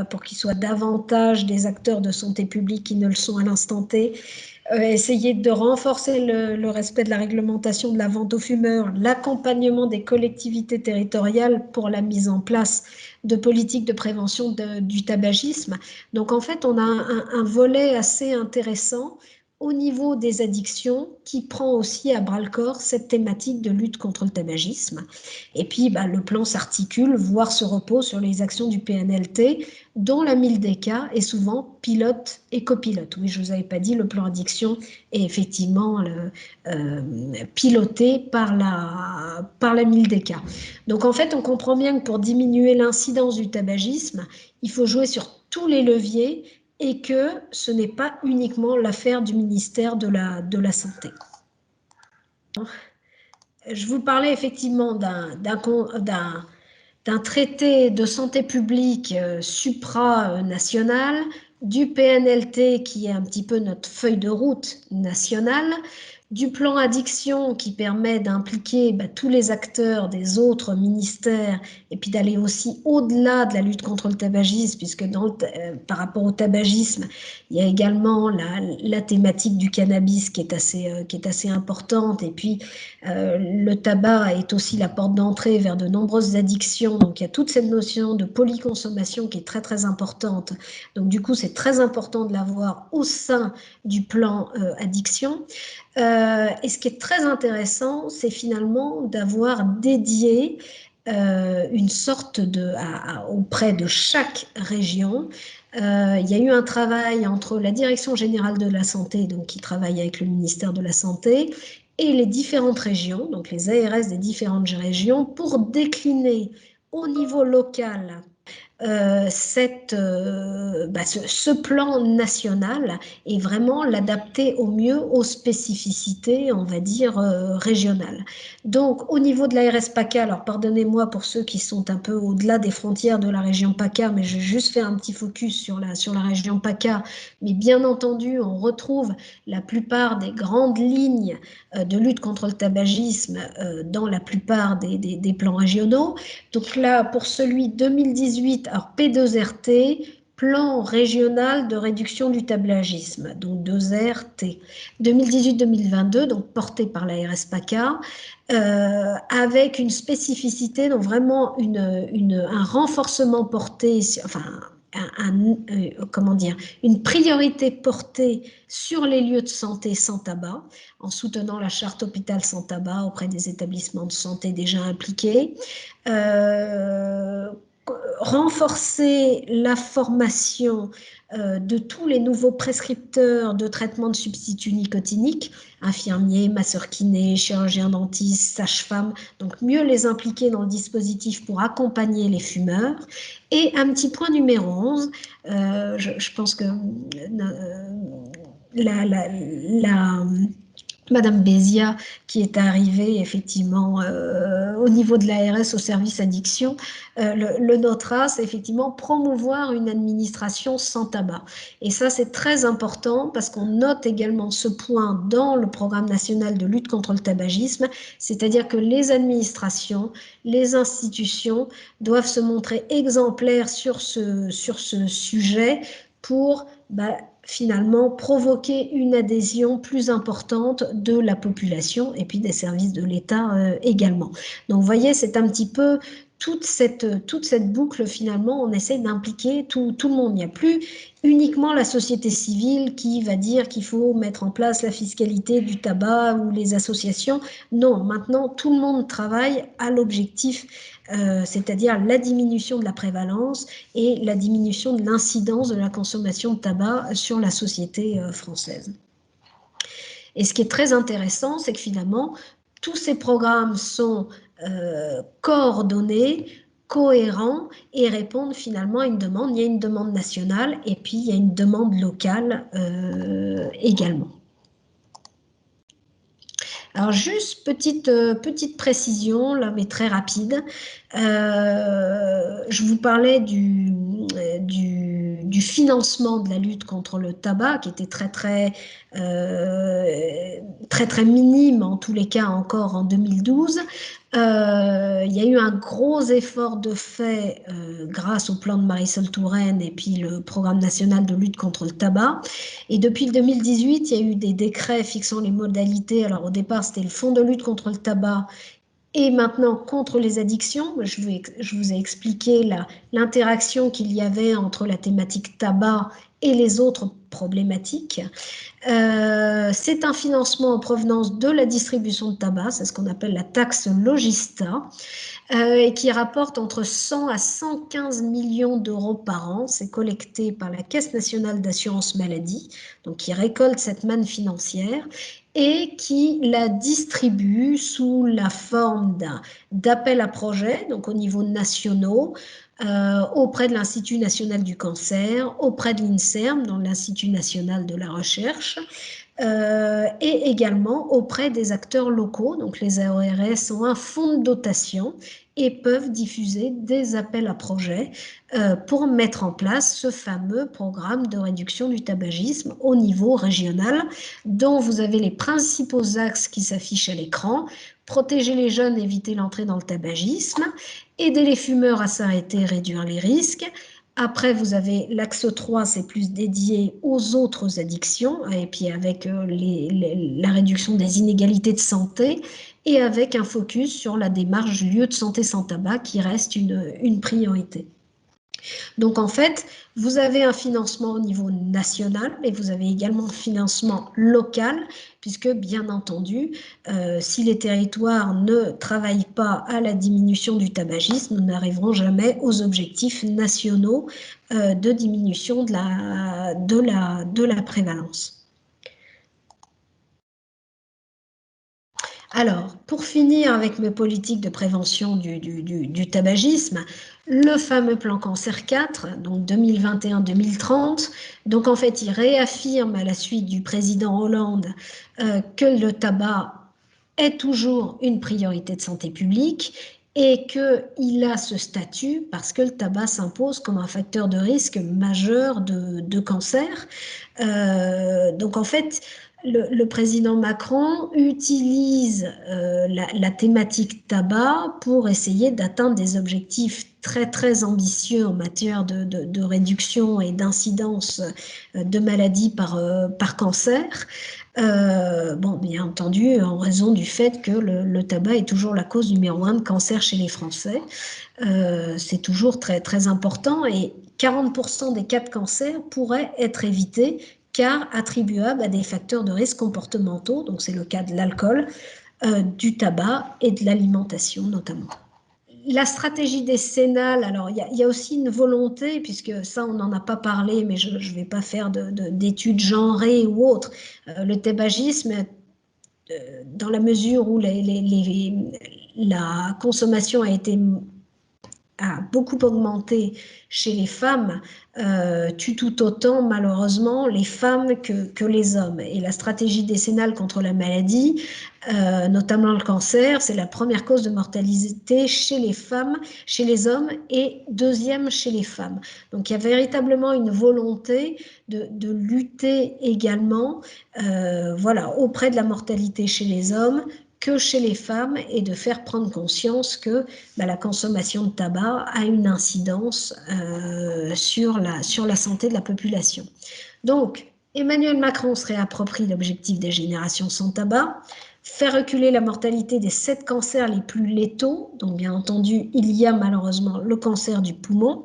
pour qu'ils soient davantage des acteurs de santé publique qui ne le sont à l'instant T. Essayer de renforcer le respect de la réglementation de la vente aux fumeurs, l'accompagnement des collectivités territoriales pour la mise en place de politiques de prévention du tabagisme. Donc en fait, on a un volet assez intéressant au niveau des addictions qui prend aussi à bras-le-corps cette thématique de lutte contre le tabagisme. Et puis le plan s'articule, voire se repose sur les actions du PNLT, dont la MILDECA est souvent pilote et copilote. Oui, je ne vous avais pas dit, le plan addiction est effectivement piloté par la MILDECA. Donc en fait, on comprend bien que pour diminuer l'incidence du tabagisme, il faut jouer sur tous les leviers et que ce n'est pas uniquement l'affaire du ministère de la Santé. Je vous parlais effectivement d'un traité de santé publique supranational, du PNLT qui est un petit peu notre feuille de route nationale, du plan addiction qui permet d'impliquer tous les acteurs des autres ministères et puis d'aller aussi au-delà de la lutte contre le tabagisme, puisque par rapport au tabagisme, il y a également la thématique du cannabis qui est assez importante, et puis le tabac est aussi la porte d'entrée vers de nombreuses addictions, donc il y a toute cette notion de polyconsommation qui est très très importante. Donc du coup, c'est très important de l'avoir au sein du plan addiction. Et ce qui est très intéressant, c'est finalement d'avoir dédié une sorte auprès de chaque région. Il y a eu un travail entre la Direction générale de la santé, donc qui travaille avec le ministère de la Santé, et les différentes régions, donc les ARS des différentes régions, pour décliner au niveau local ce plan national et vraiment l'adapter au mieux aux spécificités, on va dire, régionales. Donc, au niveau de l'ARS PACA, alors pardonnez-moi pour ceux qui sont un peu au-delà des frontières de la région PACA, mais je vais juste faire un petit focus sur la région PACA. Mais bien entendu, on retrouve la plupart des grandes lignes de lutte contre le tabagisme dans la plupart des plans régionaux. Donc là, pour celui 2018, alors P2RT, plan régional de réduction du tabagisme, donc 2RT, 2018-2022, donc porté par l'ARS PACA, avec une spécificité, donc vraiment un renforcement porté, enfin, comment dire, une priorité portée sur les lieux de santé sans tabac, en soutenant la charte hôpital sans tabac auprès des établissements de santé déjà impliqués. Renforcer la formation de tous les nouveaux prescripteurs de traitement de substituts nicotiniques, infirmiers, masseurs kinés, chirurgiens dentistes, sages-femmes, donc mieux les impliquer dans le dispositif pour accompagner les fumeurs. Et un petit point numéro 11, je pense que Madame Bézia, qui est arrivée effectivement au niveau de l'ARS au service addiction, le notera, c'est effectivement promouvoir une administration sans tabac. Et ça, c'est très important parce qu'on note également ce point dans le programme national de lutte contre le tabagisme, c'est-à-dire que les administrations, les institutions doivent se montrer exemplaires sur ce sujet pour finalement provoquer une adhésion plus importante de la population et puis des services de l'État également. Donc vous voyez, c'est un petit peu toute cette boucle finalement, on essaie d'impliquer tout le monde. Il n'y a plus uniquement la société civile qui va dire qu'il faut mettre en place la fiscalité du tabac ou les associations. Non, maintenant tout le monde travaille à l'objectif, c'est-à-dire la diminution de la prévalence et la diminution de l'incidence de la consommation de tabac sur la société française. Et ce qui est très intéressant, c'est que finalement, tous ces programmes sont coordonnés, cohérents et répondent finalement à une demande. Il y a une demande nationale et puis il y a une demande locale également. Alors juste petite précision, là, mais très rapide. Je vous parlais du financement de la lutte contre le tabac qui était très minime, en tous les cas encore en 2012. Il y a eu un gros effort de fait grâce au plan de Marisol Touraine et puis le programme national de lutte contre le tabac. Et depuis 2018, il y a eu des décrets fixant les modalités. Alors au départ, c'était le fonds de lutte contre le tabac et maintenant contre les addictions. Je vous ai expliqué l'interaction qu'il y avait entre la thématique tabac et les autres problématiques. C'est un financement en provenance de la distribution de tabac, c'est ce qu'on appelle la taxe Logista, et qui rapporte entre 100 à 115 millions d'euros par an. C'est collecté par la Caisse nationale d'assurance maladie, donc qui récolte cette manne financière et qui la distribue sous la forme d'appels à projets, donc au niveau national, auprès de l'Institut national du cancer, auprès de l'INSERM, donc l'Institut national de la recherche, et également auprès des acteurs locaux. Donc les AORS ont un fonds de dotation et peuvent diffuser des appels à projets pour mettre en place ce fameux programme de réduction du tabagisme au niveau régional, dont vous avez les principaux axes qui s'affichent à l'écran: protéger les jeunes, éviter l'entrée dans le tabagisme, aider les fumeurs à s'arrêter, réduire les risques. Après, vous avez l'axe 3, c'est plus dédié aux autres addictions, et puis avec la réduction des inégalités de santé, et avec un focus sur la démarche lieu de santé sans tabac qui reste une priorité. Donc en fait, vous avez un financement au niveau national, mais vous avez également un financement local, puisque bien entendu, si les territoires ne travaillent pas à la diminution du tabagisme, nous n'arriverons jamais aux objectifs nationaux de diminution de la prévalence. Alors, pour finir avec mes politiques de prévention du tabagisme, le fameux plan Cancer 4, donc 2021-2030, donc en fait, il réaffirme à la suite du président Hollande que le tabac est toujours une priorité de santé publique et qu'il a ce statut parce que le tabac s'impose comme un facteur de risque majeur de cancer. Donc en fait, le président Macron utilise la thématique tabac pour essayer d'atteindre des objectifs très très ambitieux en matière de réduction et d'incidence de maladies par cancer. Bon, bien entendu, en raison du fait que le tabac est toujours la cause numéro 1 de cancer chez les Français. C'est toujours très très important et 40% des cas de cancer pourraient être évités car attribuables à des facteurs de risque comportementaux, donc c'est le cas de l'alcool, du tabac et de l'alimentation notamment. La stratégie décennale, alors il y a aussi une volonté, puisque ça on n'en a pas parlé, mais je ne vais pas faire d'études genrées ou autres. Le tabagisme, dans la mesure où la consommation a beaucoup augmenté chez les femmes, tue tout autant malheureusement les femmes que les hommes. Et la stratégie décennale contre la maladie, notamment le cancer, c'est la première cause de mortalité chez les femmes, chez les hommes et deuxième chez les femmes. Donc il y a véritablement une volonté de lutter également voilà, auprès de la mortalité chez les hommes que chez les femmes et de faire prendre conscience que la consommation de tabac a une incidence sur la santé de la population. Donc, Emmanuel Macron se réapproprie l'objectif des générations sans tabac, faire reculer la mortalité des 7 cancers les plus létaux, donc bien entendu, il y a malheureusement le cancer du poumon,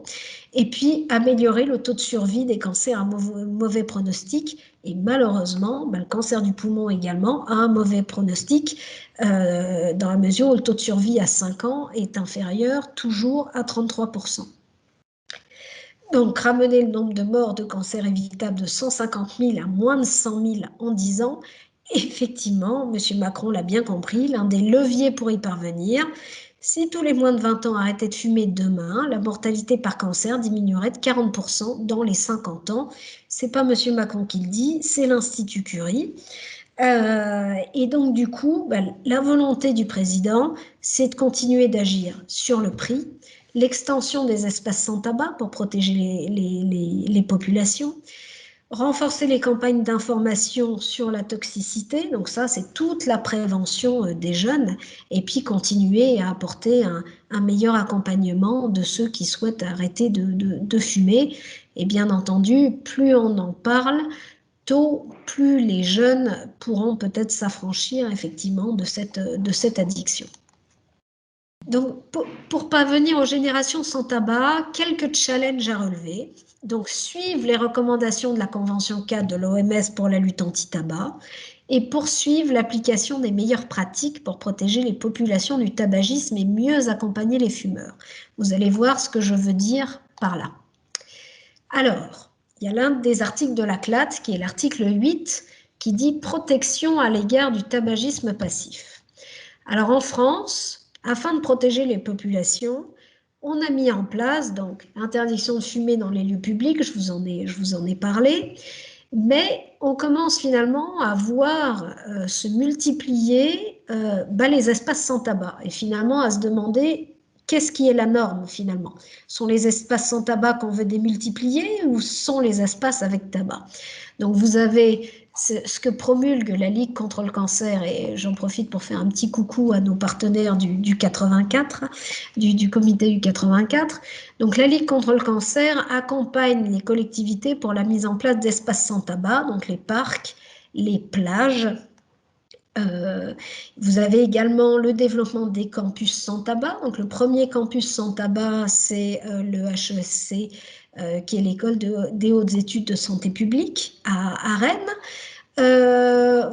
et puis améliorer le taux de survie des cancers à mauvais pronostic, et malheureusement, le cancer du poumon également a un mauvais pronostic, dans la mesure où le taux de survie à 5 ans est inférieur toujours à 33%. Donc, ramener le nombre de morts de cancer évitables de 150 000 à moins de 100 000 en 10 ans, effectivement, M. Macron l'a bien compris, l'un des leviers pour y parvenir. Si tous les moins de 20 ans arrêtaient de fumer demain, la mortalité par cancer diminuerait de 40% dans les 50 ans. Ce n'est pas M. Macron qui le dit, c'est l'Institut Curie. Et donc, du coup, la volonté du président, c'est de continuer d'agir sur le prix, l'extension des espaces sans tabac pour protéger les populations, renforcer les campagnes d'information sur la toxicité, donc ça c'est toute la prévention des jeunes, et puis continuer à apporter un meilleur accompagnement de ceux qui souhaitent arrêter de fumer. Et bien entendu, plus on en parle, tôt, plus les jeunes pourront peut-être s'affranchir effectivement de cette addiction. Donc, pour parvenir aux générations sans tabac, quelques challenges à relever. Donc, suivre les recommandations de la Convention 4 de l'OMS pour la lutte anti-tabac et poursuivre l'application des meilleures pratiques pour protéger les populations du tabagisme et mieux accompagner les fumeurs. Vous allez voir ce que je veux dire par là. Alors, il y a l'un des articles de la CLAT, qui est l'article 8, qui dit « Protection à l'égard du tabagisme passif ». Alors, en France, afin de protéger les populations, on a mis en place donc l'interdiction de fumer dans les lieux publics, je vous en ai parlé, mais on commence finalement à voir se multiplier les espaces sans tabac et finalement à se demander qu'est-ce qui est la norme finalement. Sont les espaces sans tabac qu'on veut démultiplier ou sont les espaces avec tabac? Donc vous avez ce que promulgue la Ligue contre le cancer, et j'en profite pour faire un petit coucou à nos partenaires du 84, du comité du 84. Donc la Ligue contre le cancer accompagne les collectivités pour la mise en place d'espaces sans tabac, donc les parcs, les plages. Vous avez également le développement des campus sans tabac. Donc le premier campus sans tabac, c'est le HESC, qui est l'école des hautes études de santé publique à Rennes.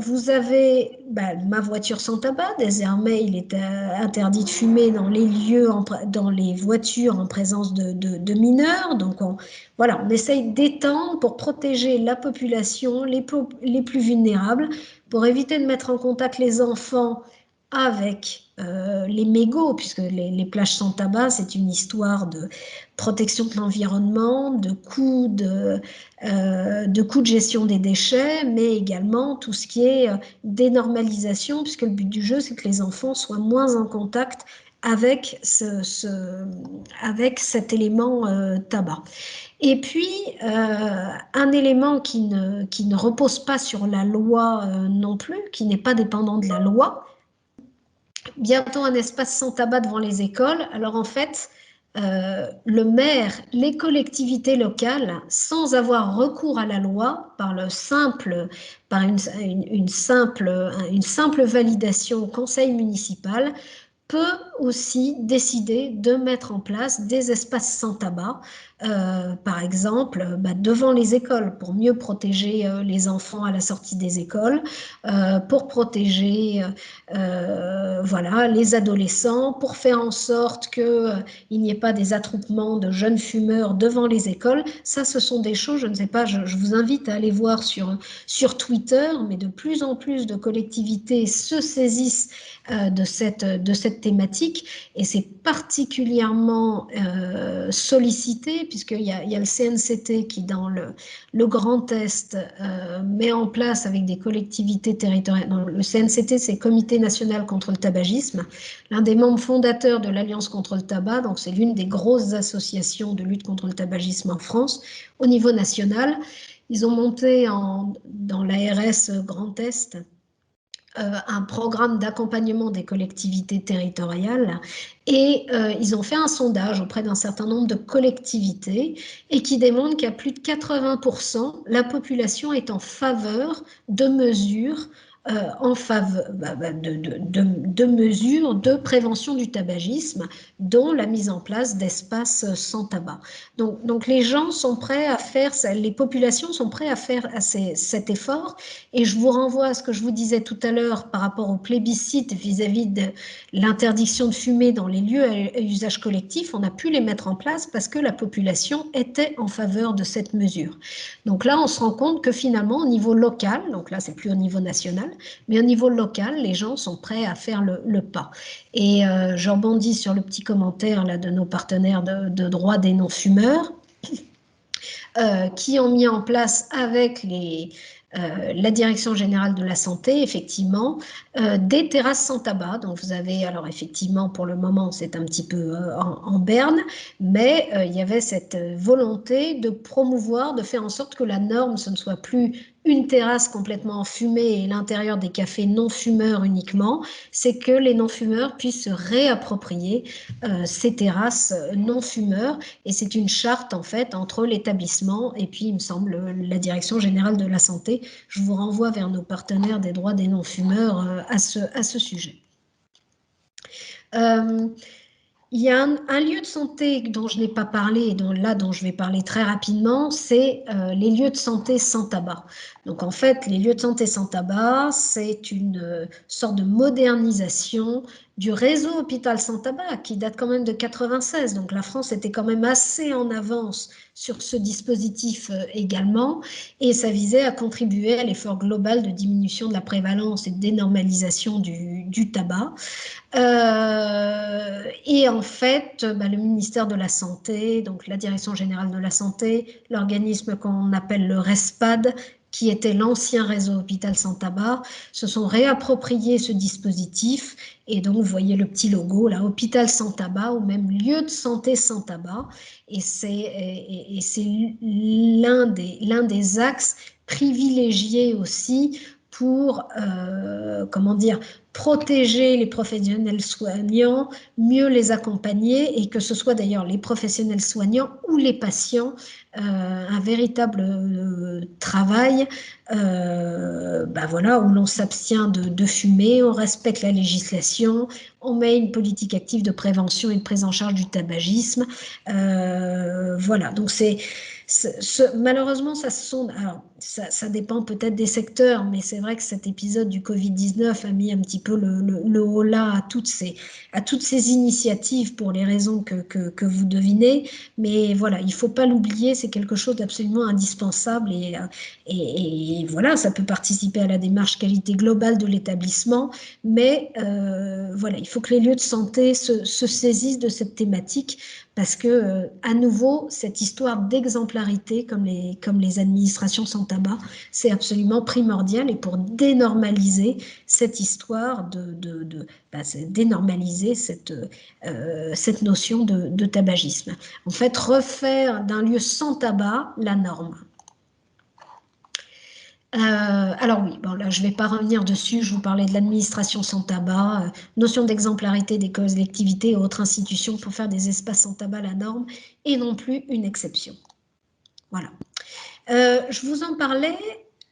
Vous avez ma voiture sans tabac. Désormais, il est interdit de fumer dans les voitures en présence de mineurs. Donc, on essaye d'étendre pour protéger la population, les plus vulnérables, pour éviter de mettre en contact les enfants avec les mégots, puisque les plages sans tabac, c'est une histoire de protection de l'environnement, de coûts de gestion des déchets, mais également tout ce qui est dénormalisation, puisque le but du jeu, c'est que les enfants soient moins en contact avec cet élément tabac. Et puis, un élément qui ne repose pas sur la loi non plus, qui n'est pas dépendant de la loi, bientôt un espace sans tabac devant les écoles. Alors en fait, le maire, les collectivités locales, sans avoir recours à la loi, par une simple validation au conseil municipal, peut aussi décider de mettre en place des espaces sans tabac, par exemple devant les écoles, pour mieux protéger les enfants à la sortie des écoles, pour protéger voilà, les adolescents, pour faire en sorte qu'il n'y ait pas des attroupements de jeunes fumeurs devant les écoles. Ça, ce sont des choses, je ne sais pas, je vous invite à aller voir sur Twitter, mais de plus en plus de collectivités se saisissent de cette thématique, et c'est particulièrement sollicité, puisqu'il y a le CNCT qui, dans le Grand Est, met en place avec des collectivités territoriales. Non, le CNCT, c'est Comité national contre le tabagisme, l'un des membres fondateurs de l'Alliance contre le tabac, donc c'est l'une des grosses associations de lutte contre le tabagisme en France, au niveau national. Ils ont monté dans l'ARS Grand Est un programme d'accompagnement des collectivités territoriales, et ils ont fait un sondage auprès d'un certain nombre de collectivités, et qui démontre qu'à plus de 80%, la population est en faveur de mesures de mesures de prévention du tabagisme, dont la mise en place d'espaces sans tabac. Donc les gens sont prêts à faire, les populations sont prêtes à faire cet effort, et je vous renvoie à ce que je vous disais tout à l'heure par rapport au plébiscite vis-à-vis de l'interdiction de fumer dans les lieux à usage collectif. On a pu les mettre en place parce que la population était en faveur de cette mesure. Donc là, on se rend compte que finalement, au niveau local, donc là, c'est plus au niveau national, mais au niveau local, les gens sont prêts à faire le pas. Et je rebondis sur le petit commentaire là, de nos partenaires de droit des non-fumeurs, qui ont mis en place avec la Direction générale de la santé, effectivement, des terrasses sans tabac. Donc vous avez, alors effectivement, pour le moment, c'est un petit peu en berne, mais il y avait cette volonté de promouvoir, de faire en sorte que la norme, ce ne soit plus une terrasse complètement enfumée et l'intérieur des cafés non-fumeurs uniquement, c'est que les non-fumeurs puissent se réapproprier ces terrasses non-fumeurs, et c'est une charte en fait entre l'établissement et puis, il me semble, la Direction générale de la santé. Je vous renvoie vers nos partenaires des droits des non-fumeurs à ce sujet. Il y a un lieu de santé dont je n'ai pas parlé et dont je vais parler très rapidement, c'est les lieux de santé sans tabac. Donc en fait, les lieux de santé sans tabac, c'est une sorte de modernisation du réseau hôpital sans tabac qui date quand même de 96. Donc la France était quand même assez en avance sur ce dispositif également, et ça visait à contribuer à l'effort global de diminution de la prévalence et de dénormalisation du tabac. Et en fait, le ministère de la Santé, donc la Direction générale de la Santé, l'organisme qu'on appelle le RESPAD, qui était l'ancien réseau hôpital sans tabac, se sont réappropriés ce dispositif, et donc vous voyez le petit logo là, hôpital sans tabac, ou même lieu de santé sans tabac, et c'est l'un des axes privilégiés aussi pour, comment dire, protéger les professionnels soignants, mieux les accompagner, et que ce soit d'ailleurs les professionnels soignants ou les patients, un véritable travail voilà, où l'on s'abstient de fumer, on respecte la législation, on met une politique active de prévention et de prise en charge du tabagisme. Voilà, donc Malheureusement, alors, ça dépend peut-être des secteurs, mais c'est vrai que cet épisode du Covid-19 a mis un petit peu le holà à toutes ces initiatives pour les raisons que vous devinez. Mais voilà, il ne faut pas l'oublier, c'est quelque chose d'absolument indispensable et voilà, ça peut participer à la démarche qualité globale de l'établissement, mais voilà, il faut que les lieux de santé se saisissent de cette thématique parce que, à nouveau, cette histoire d'exemplarité, comme les administrations sans tabac, c'est absolument primordial. Et pour dénormaliser cette histoire, dénormaliser cette notion de tabagisme. En fait, refaire d'un lieu sans tabac la norme. Alors oui, bon là je ne vais pas revenir dessus, je vous parlais de l'administration sans tabac, notion d'exemplarité des collectivités et autres institutions pour faire des espaces sans tabac la norme et non plus une exception. Voilà. Je vous en parlais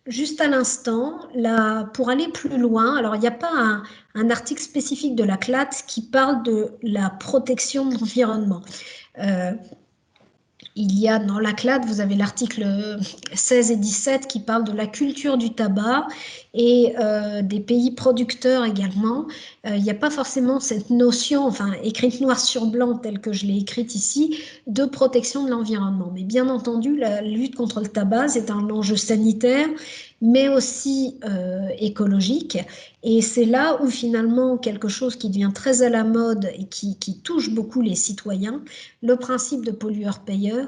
juste à l'instant, là, pour aller plus loin. Alors il n'y a pas un article spécifique de la CLAT qui parle de la protection de l'environnement. Il y a dans la CLAT, vous avez l'article 16 et 17 qui parlent de la culture du tabac et des pays producteurs également. Il n'y a pas forcément cette notion, enfin écrite noir sur blanc telle que je l'ai écrite ici, de protection de l'environnement. Mais bien entendu, la lutte contre le tabac, c'est un enjeu sanitaire, mais aussi écologique. Et c'est là où finalement quelque chose qui devient très à la mode et qui touche beaucoup les citoyens, le principe de pollueur-payeur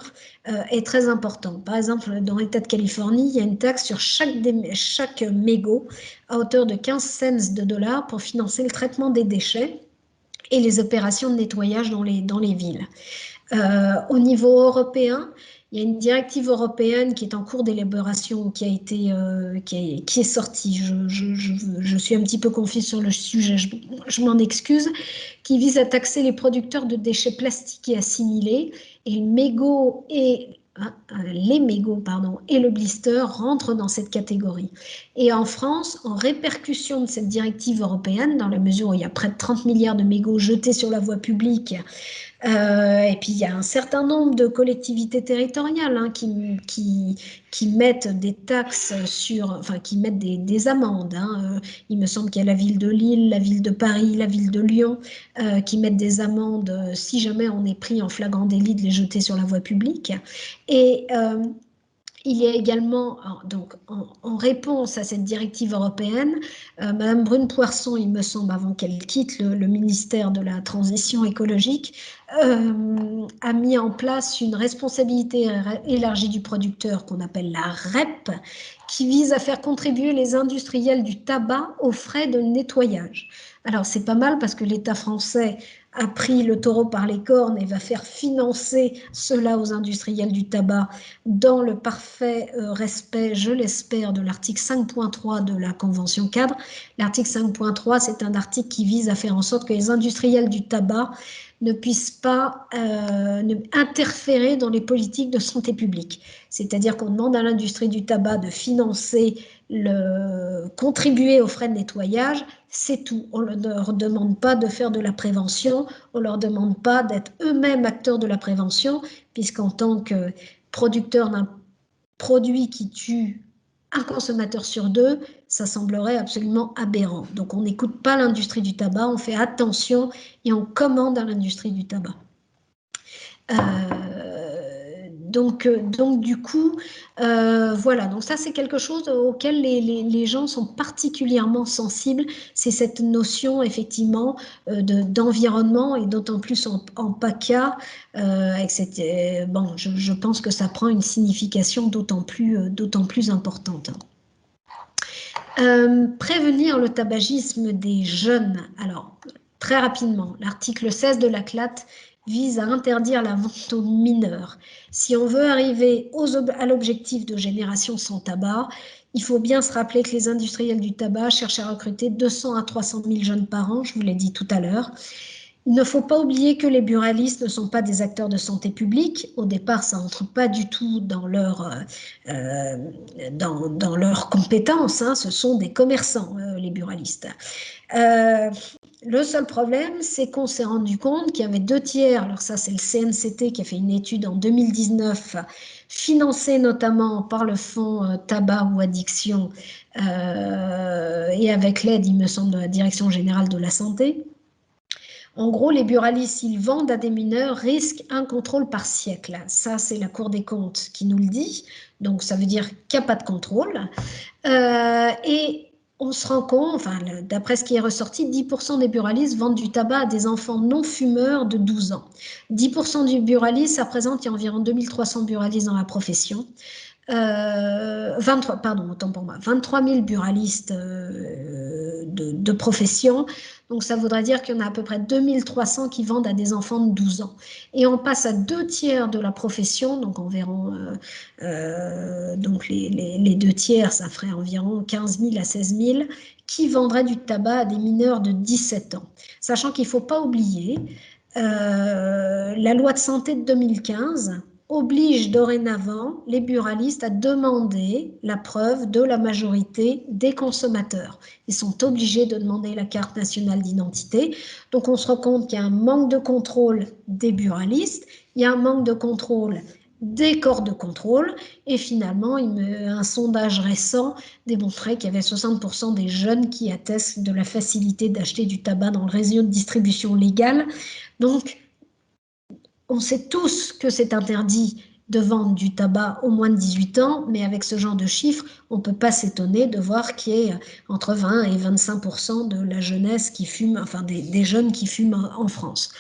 est très important. Par exemple, dans l'État de Californie, il y a une taxe sur chaque mégot à hauteur de 15 cents de dollars pour financer le traitement des déchets et les opérations de nettoyage dans les villes. Au niveau européen, il y a une directive européenne qui est en cours d'élaboration, qui est sortie. Je suis un petit peu confuse sur le sujet, je m'en excuse, qui vise à taxer les producteurs de déchets plastiques et assimilés. Et les mégots et le blister rentrent dans cette catégorie. Et en France, en répercussion de cette directive européenne, dans la mesure où il y a près de 30 milliards de mégots jetés sur la voie publique, et puis il y a un certain nombre de collectivités territoriales qui mettent des taxes qui mettent des amendes. Il me semble qu'il y a la ville de Lille, la ville de Paris, la ville de Lyon qui mettent des amendes si jamais on est pris en flagrant délit de les jeter sur la voie publique. Et il y a également, donc, en réponse à cette directive européenne, Madame Brune-Poirson, il me semble, avant qu'elle quitte le ministère de la Transition écologique, a mis en place une responsabilité élargie du producteur qu'on appelle la REP, qui vise à faire contribuer les industriels du tabac aux frais de nettoyage. Alors, c'est pas mal parce que l'État français a pris le taureau par les cornes et va faire financer cela aux industriels du tabac dans le parfait respect, je l'espère, de l'article 5.3 de la Convention cadre. L'article 5.3, c'est un article qui vise à faire en sorte que les industriels du tabac ne puissent pas interférer dans les politiques de santé publique. C'est-à-dire qu'on demande à l'industrie du tabac de financer, contribuer aux frais de nettoyage, c'est tout. On ne leur demande pas de faire de la prévention, on ne leur demande pas d'être eux-mêmes acteurs de la prévention, puisqu'en tant que producteur d'un produit qui tue un consommateur sur 2, ça semblerait absolument aberrant. Donc on n'écoute pas l'industrie du tabac, on fait attention et on commande à l'industrie du tabac. Donc du coup, voilà, donc ça c'est quelque chose auquel les gens sont particulièrement sensibles, c'est cette notion effectivement d'environnement et d'autant plus en PACA, bon, je pense que ça prend une signification d'autant plus importante. Prévenir le tabagisme des jeunes. Alors, très rapidement, l'article 16 de la CLAT vise à interdire la vente aux mineurs. Si on veut arriver à l'objectif de génération sans tabac, il faut bien se rappeler que les industriels du tabac cherchent à recruter 200 à 300 000 jeunes par an, je vous l'ai dit tout à l'heure. Il ne faut pas oublier que les buralistes ne sont pas des acteurs de santé publique. Au départ, ça n'entre pas du tout dans leurs compétences, hein. Ce sont des commerçants, les buralistes. Le seul problème, c'est qu'on s'est rendu compte qu'il y avait 2/3, alors ça c'est le CNCT qui a fait une étude en 2019, financée notamment par le fonds tabac ou addiction, et avec l'aide, il me semble, de la Direction générale de la santé. En gros, les buralistes, s'ils vendent à des mineurs, risquent un contrôle par siècle. Ça, c'est la Cour des comptes qui nous le dit. Donc, ça veut dire qu'il n'y a pas de contrôle. Et on se rend compte, enfin, d'après ce qui est ressorti, 10% des buralistes vendent du tabac à des enfants non-fumeurs de 12 ans. 10% du buraliste, ça représente, il y a environ 2300 buralistes dans la profession. 23 000 buralistes de profession. Donc, ça voudrait dire qu'il y en a à peu près 2300 qui vendent à des enfants de 12 ans. Et on passe à 2/3 de la profession, donc environ, donc les 2/3, ça ferait environ 15 000 à 16 000, qui vendraient du tabac à des mineurs de 17 ans. Sachant qu'il ne faut pas oublier, la loi de santé de 2015 oblige dorénavant les buralistes à demander la preuve de la majorité des consommateurs. Ils sont obligés de demander la carte nationale d'identité. Donc on se rend compte qu'il y a un manque de contrôle des buralistes, il y a un manque de contrôle des corps de contrôle, et finalement un sondage récent démontrait qu'il y avait 60% des jeunes qui attestent de la facilité d'acheter du tabac dans le réseau de distribution légale. Donc on sait tous que c'est interdit de vendre du tabac aux moins de 18 ans, mais avec ce genre de chiffres, on ne peut pas s'étonner de voir qu'il y ait entre 20 et 25% de la jeunesse qui fume, enfin des jeunes qui fument en France.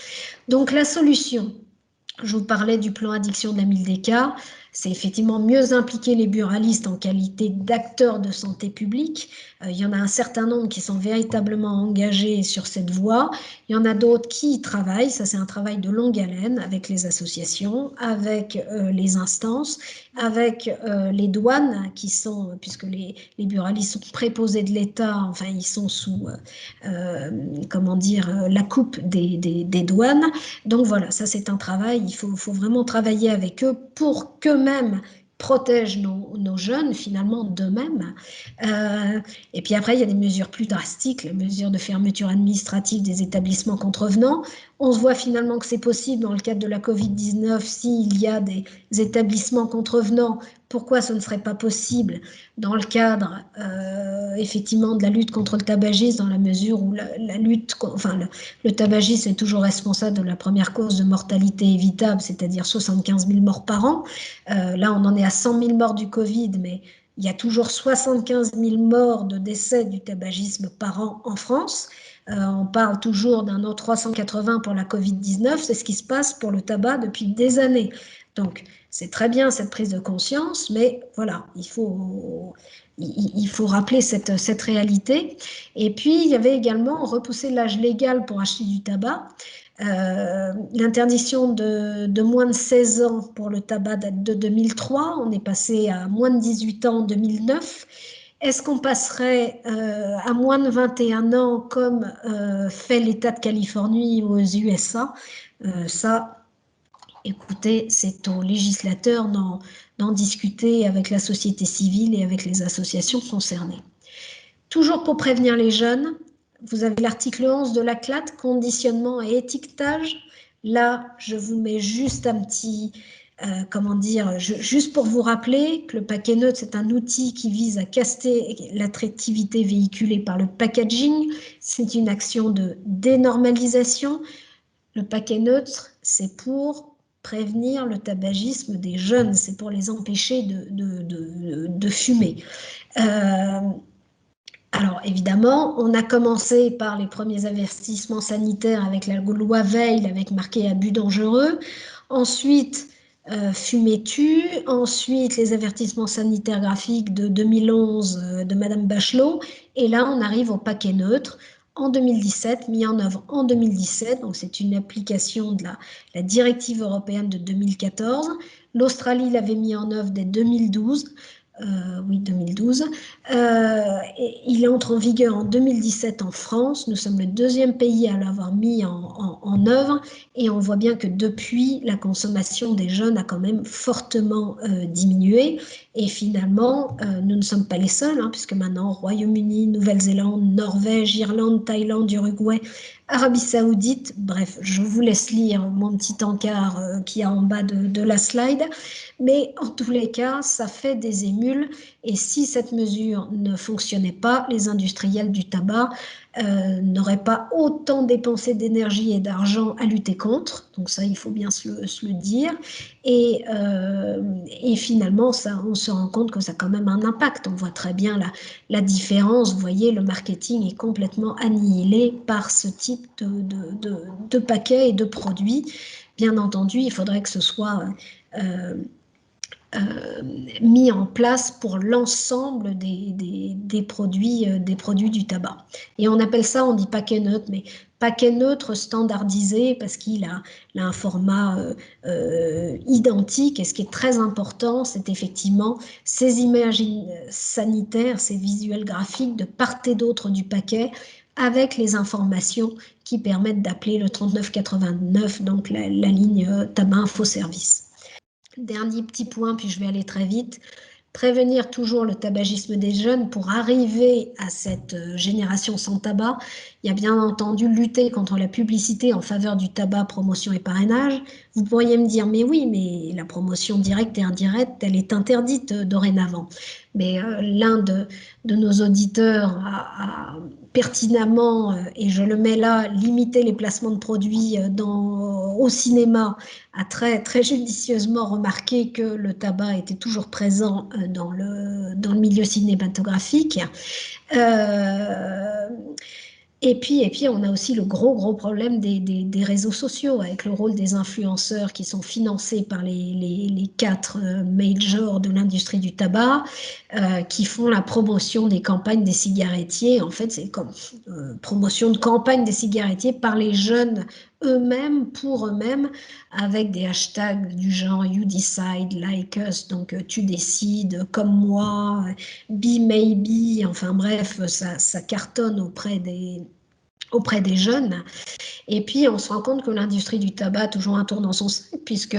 Donc la solution, je vous parlais du plan addiction de la Mildeka, c'est effectivement mieux impliquer les buralistes en qualité d'acteurs de santé publique. Il y en a un certain nombre qui sont véritablement engagés sur cette voie. Il y en a d'autres qui y travaillent. Ça, c'est un travail de longue haleine avec les associations, avec les instances, avec les douanes qui sont, puisque les buralistes sont préposés de l'État, enfin, ils sont sous, comment dire, la coupe des douanes. Donc voilà, ça c'est un travail, il faut vraiment travailler avec eux pour qu'eux-mêmes protègent nos jeunes finalement d'eux-mêmes. Et puis après, il y a des mesures plus drastiques, les mesures de fermeture administrative des établissements contrevenants. On se voit finalement que c'est possible dans le cadre de la Covid-19 s'il y a des établissements contrevenants. Pourquoi ce ne serait pas possible dans le cadre effectivement de la lutte contre le tabagisme, dans la mesure où le tabagisme est toujours responsable de la première cause de mortalité évitable, c'est-à-dire 75 000 morts par an. Là, on en est à 100 000 morts du Covid, mais il y a toujours 75 000 morts de décès du tabagisme par an en France. On parle toujours d'un autre 380 pour la Covid-19. C'est ce qui se passe pour le tabac depuis des années. Donc, c'est très bien cette prise de conscience, mais voilà, il faut rappeler cette réalité. Et puis, il y avait également repousser l'âge légal pour acheter du tabac. L'interdiction de moins de 16 ans pour le tabac date de 2003. On est passé à moins de 18 ans en 2009. Est-ce qu'on passerait à moins de 21 ans comme fait l'État de Californie aux USA? Ça, écoutez, c'est aux législateurs d'en discuter avec la société civile et avec les associations concernées. Toujours pour prévenir les jeunes, vous avez l'article 11 de la CLAT, conditionnement et étiquetage. Là, je vous mets juste un petit, juste pour vous rappeler que le paquet neutre, c'est un outil qui vise à casser l'attractivité véhiculée par le packaging. C'est une action de dénormalisation. Le paquet neutre, c'est pour prévenir le tabagisme des jeunes, c'est pour les empêcher de fumer. Alors évidemment, on a commencé par les premiers avertissements sanitaires avec la loi Veil, avec marqué abus dangereux. Ensuite, fumer tue. Ensuite, les avertissements sanitaires graphiques de 2011 de Madame Bachelot. Et là, on arrive au paquet neutre en 2017, mis en œuvre en 2017. Donc c'est une application de la directive européenne de 2014. L'Australie l'avait mis en œuvre dès 2012. Oui, 2012. il entre en vigueur en 2017 en France. Nous sommes le deuxième pays à l'avoir mis en œuvre et on voit bien que depuis, la consommation des jeunes a quand même fortement diminué. Et finalement, nous ne sommes pas les seuls, hein, puisque maintenant, Royaume-Uni, Nouvelle-Zélande, Norvège, Irlande, Thaïlande, Uruguay, Arabie Saoudite, bref, je vous laisse lire mon petit encart qui est en bas de la slide. Mais en tous les cas, ça fait des émules. Et si cette mesure ne fonctionnait pas, les industriels du tabac n'auraient pas autant dépensé d'énergie et d'argent à lutter contre. Donc ça, il faut bien se le dire. Et finalement, ça, on se rend compte que ça a quand même un impact. On voit très bien la différence. Vous voyez, le marketing est complètement annihilé par ce type de paquets et de produits. Bien entendu, il faudrait que ce soit mis en place pour l'ensemble des produits du tabac. Et on appelle ça, on dit paquet neutre, mais paquet neutre standardisé parce qu'il a un format identique. Et ce qui est très important, c'est effectivement ces images sanitaires, ces visuels graphiques de part et d'autre du paquet avec les informations qui permettent d'appeler le 3989, donc la ligne tabac info service. Dernier petit point, puis je vais aller très vite. Prévenir toujours le tabagisme des jeunes pour arriver à cette génération sans tabac. Il y a bien entendu lutter contre la publicité en faveur du tabac, promotion et parrainage. Vous pourriez me dire, mais oui, mais la promotion directe et indirecte, elle est interdite dorénavant. Mais l'un de nos auditeurs a pertinemment, et je le mets là, limité les placements de produits au cinéma, a très, très judicieusement remarqué que le tabac était toujours présent dans le milieu cinématographique. Et puis, on a aussi le gros problème des réseaux sociaux, avec le rôle des influenceurs qui sont financés par les 4 majors de l'industrie du tabac, qui font la promotion des campagnes des cigarettiers. En fait, c'est comme promotion de campagne des cigarettiers par les jeunes eux-mêmes, pour eux-mêmes, avec des hashtags du genre You Decide, Like Us, donc tu décides, comme moi, Be Maybe, enfin bref, ça cartonne auprès des jeunes. Et puis, on se rend compte que l'industrie du tabac a toujours un tour dans son sac, puisque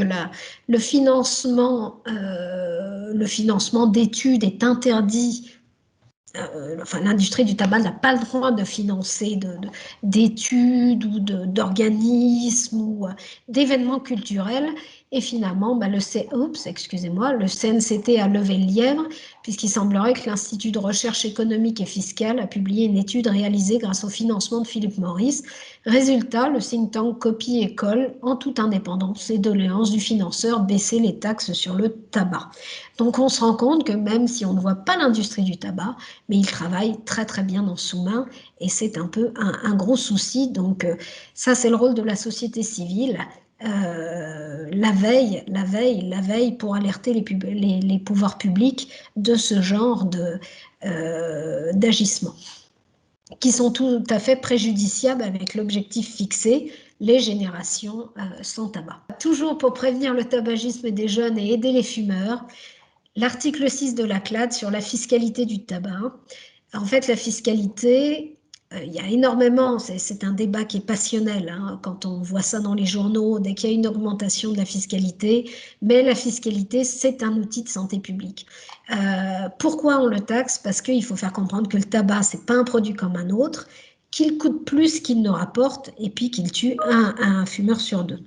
le financement d'études est interdit. L'industrie du tabac n'a pas le droit de financer d'études ou d'organismes ou d'événements culturels. Et finalement, le CNCT a levé le lièvre, puisqu'il semblerait que l'Institut de recherche économique et fiscale a publié une étude réalisée grâce au financement de Philip Morris. Résultat, le think tank copie et colle, en toute indépendance et doléance du financeur, baisser les taxes sur le tabac. Donc on se rend compte que même si on ne voit pas l'industrie du tabac, mais il travaille très très bien en sous-main et c'est un peu un gros souci. Donc ça, c'est le rôle de la société civile. La veille pour alerter les pouvoirs publics de ce genre d'agissement, qui sont tout à fait préjudiciables avec l'objectif fixé, les générations sans tabac. Toujours pour prévenir le tabagisme des jeunes et aider les fumeurs, l'article 6 de la CLAD sur la fiscalité du tabac. En fait, la fiscalité, il y a énormément, c'est un débat qui est passionnel, hein, quand on voit ça dans les journaux, dès qu'il y a une augmentation de la fiscalité, mais la fiscalité, c'est un outil de santé publique. Pourquoi on le taxe? Parce qu'il faut faire comprendre que le tabac, c'est pas un produit comme un autre, qu'il coûte plus qu'il ne rapporte, et puis qu'il tue un fumeur sur 2.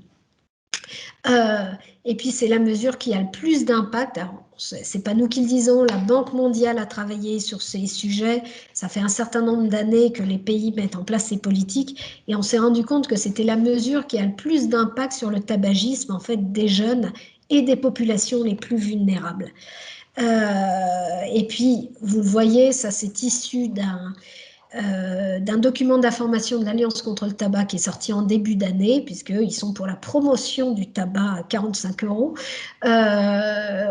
Et puis c'est la mesure qui a le plus d'impact. C'est pas nous qui le disons, la Banque mondiale a travaillé sur ces sujets. Ça fait un certain nombre d'années que les pays mettent en place ces politiques et on s'est rendu compte que c'était la mesure qui a le plus d'impact sur le tabagisme en fait des jeunes et des populations les plus vulnérables. Et puis vous le voyez, ça c'est issu d'un document d'information de l'Alliance contre le tabac qui est sorti en début d'année, puisqu'ils sont pour la promotion du tabac à 45 €,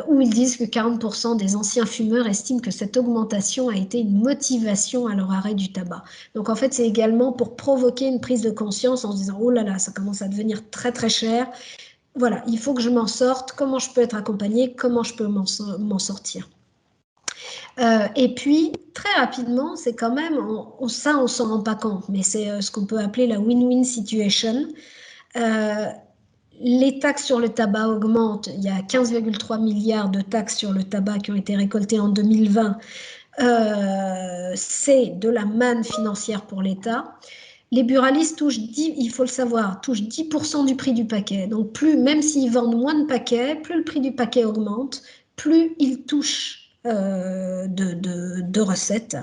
où ils disent que 40% des anciens fumeurs estiment que cette augmentation a été une motivation à leur arrêt du tabac. Donc en fait, c'est également pour provoquer une prise de conscience en se disant « Oh là là, ça commence à devenir très très cher. Voilà, il faut que je m'en sorte. Comment je peux être accompagnée? Comment je peux m'en sortir ?» Et puis, très rapidement, c'est quand même, ça on s'en rend pas compte, mais c'est ce qu'on peut appeler la win-win situation. Les taxes sur le tabac augmentent. Il y a 15,3 milliards de taxes sur le tabac qui ont été récoltées en 2020. C'est de la manne financière pour l'État. Les buralistes touchent 10, il faut le savoir, touchent 10% du prix du paquet. Donc plus, même s'ils vendent moins de paquets, plus le prix du paquet augmente, plus ils touchent de recettes.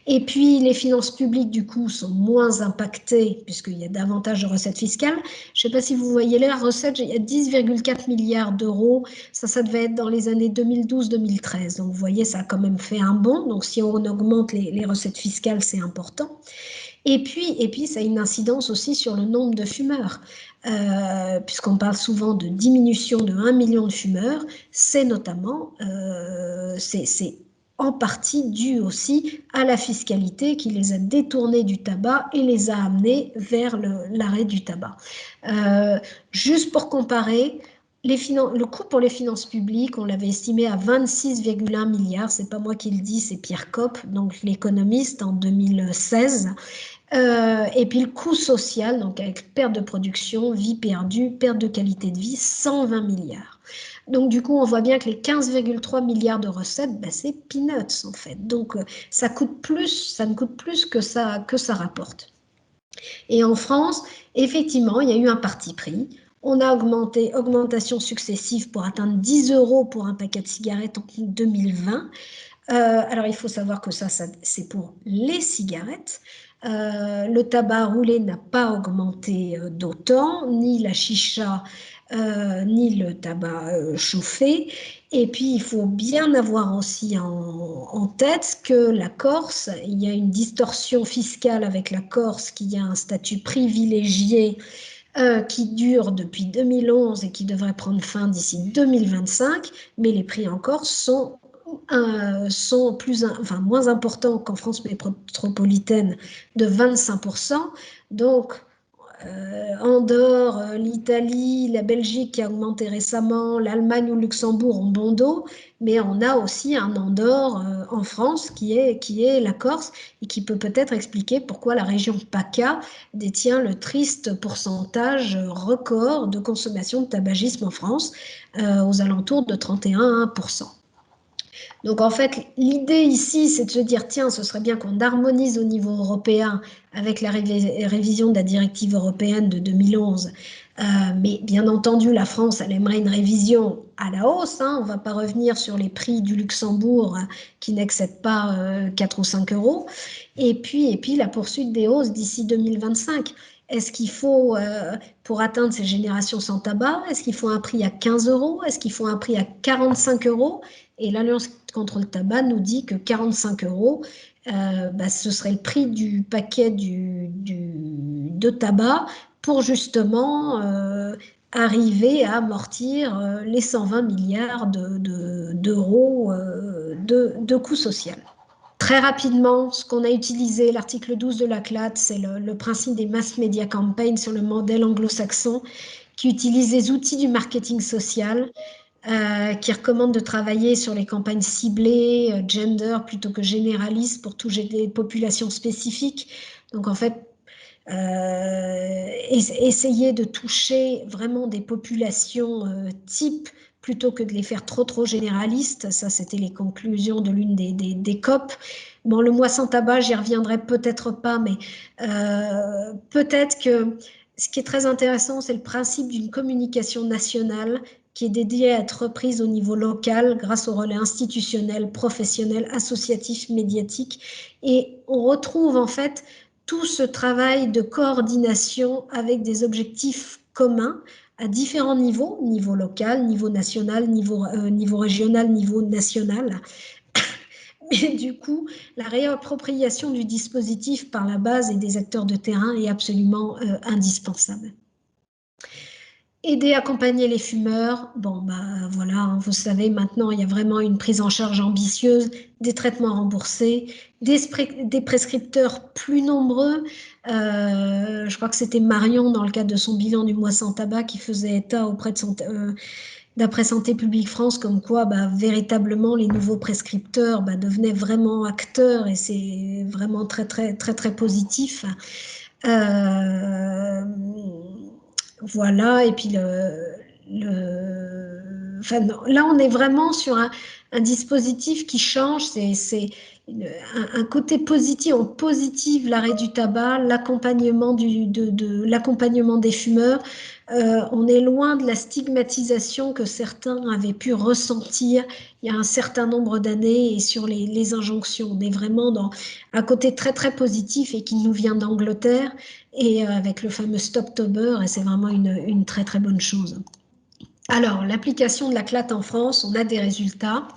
Et puis les finances publiques, du coup, sont moins impactées puisqu'il y a davantage de recettes fiscales. Je ne sais pas si vous voyez la recette, il y a 10,4 milliards d'euros. Ça devait être dans les années 2012-2013. Donc vous voyez, ça a quand même fait un bond. Donc si on augmente les recettes fiscales, c'est important. Et puis, ça a une incidence aussi sur le nombre de fumeurs, puisqu'on parle souvent de diminution de 1 million de fumeurs, c'est notamment, c'est en partie dû aussi à la fiscalité qui les a détournés du tabac et les a amenés vers l'arrêt du tabac. Juste pour comparer, le coût pour les finances publiques, on l'avait estimé à 26,1 milliards, c'est pas moi qui le dis, c'est Pierre Kopp, donc l'économiste, en 2016. Et puis le coût social, donc avec perte de production, vie perdue, perte de qualité de vie, 120 milliards. Donc du coup, on voit bien que les 15,3 milliards de recettes, c'est peanuts en fait. Donc ça ne coûte plus que ça rapporte. Et en France, effectivement, il y a eu un parti pris. On a augmentation successive pour atteindre 10 € pour un paquet de cigarettes en 2020. Alors, il faut savoir que ça c'est pour les cigarettes. Le tabac roulé n'a pas augmenté d'autant, ni la chicha, ni le tabac chauffé. Et puis, il faut bien avoir aussi en tête que la Corse, il y a une distorsion fiscale avec la Corse qui a un statut privilégié qui dure depuis 2011 et qui devrait prendre fin d'ici 2025, mais les prix en Corse sont moins importants qu'en France métropolitaine de 25%. Donc, Andorre, l'Italie, la Belgique qui a augmenté récemment, l'Allemagne ou le Luxembourg ont bon dos, mais on a aussi un Andorre en France qui est la Corse et qui peut peut-être expliquer pourquoi la région PACA détient le triste pourcentage record de consommation de tabagisme en France, aux alentours de 31%. Donc en fait, l'idée ici, c'est de se dire, tiens, ce serait bien qu'on harmonise au niveau européen avec la révision de la directive européenne de 2011. Mais bien entendu, la France, elle aimerait une révision à la hausse. On ne va pas revenir sur les prix du Luxembourg qui n'excèdent pas 4 ou 5 €. Et puis la poursuite des hausses d'ici 2025. Est-ce qu'il faut, pour atteindre ces générations sans tabac, est-ce qu'il faut un prix à 15 €? Est-ce qu'il faut un prix à 45 €? Et l'Alliance contre le tabac nous dit que 45 €, ce serait le prix du paquet de tabac pour justement arriver à amortir les 120 milliards d'euros de coûts social. Très rapidement, ce qu'on a utilisé, l'article 12 de la CLAT, c'est le principe des mass media campaigns sur le modèle anglo-saxon qui utilise les outils du marketing social, qui recommande de travailler sur les campagnes ciblées, gender plutôt que généralistes pour toucher des populations spécifiques. Donc en fait, essayer de toucher vraiment des populations types plutôt que de les faire trop généralistes. Ça, c'était les conclusions de l'une des COP. Bon, le mois sans tabac, j'y reviendrai peut-être pas, mais peut-être que ce qui est très intéressant, c'est le principe d'une communication nationale qui est dédiée à être reprise au niveau local grâce au relais institutionnel, professionnel, associatif, médiatique. Et on retrouve en fait tout ce travail de coordination avec des objectifs communs à différents niveaux, niveau local, niveau national, niveau régional, niveau national. Mais du coup, la réappropriation du dispositif par la base et des acteurs de terrain est absolument indispensable. Aider, accompagner les fumeurs, voilà, vous savez, maintenant, il y a vraiment une prise en charge ambitieuse, des traitements remboursés, des prescripteurs plus nombreux. Je crois que c'était Marion, dans le cadre de son bilan du mois sans tabac, qui faisait état auprès de d'après Santé publique France, comme quoi véritablement les nouveaux prescripteurs devenaient vraiment acteurs, et c'est vraiment très très très très positif. Voilà, et puis enfin, là on est vraiment sur un dispositif qui change, c'est un côté positif, on positive l'arrêt du tabac, l'accompagnement l'accompagnement des fumeurs. On est loin de la stigmatisation que certains avaient pu ressentir il y a un certain nombre d'années, et sur les injonctions. On est vraiment dans un côté très très positif et qui nous vient d'Angleterre, et avec le fameux Stoptober, et c'est vraiment une très très bonne chose. Alors, l'application de la CLAT en France, on a des résultats.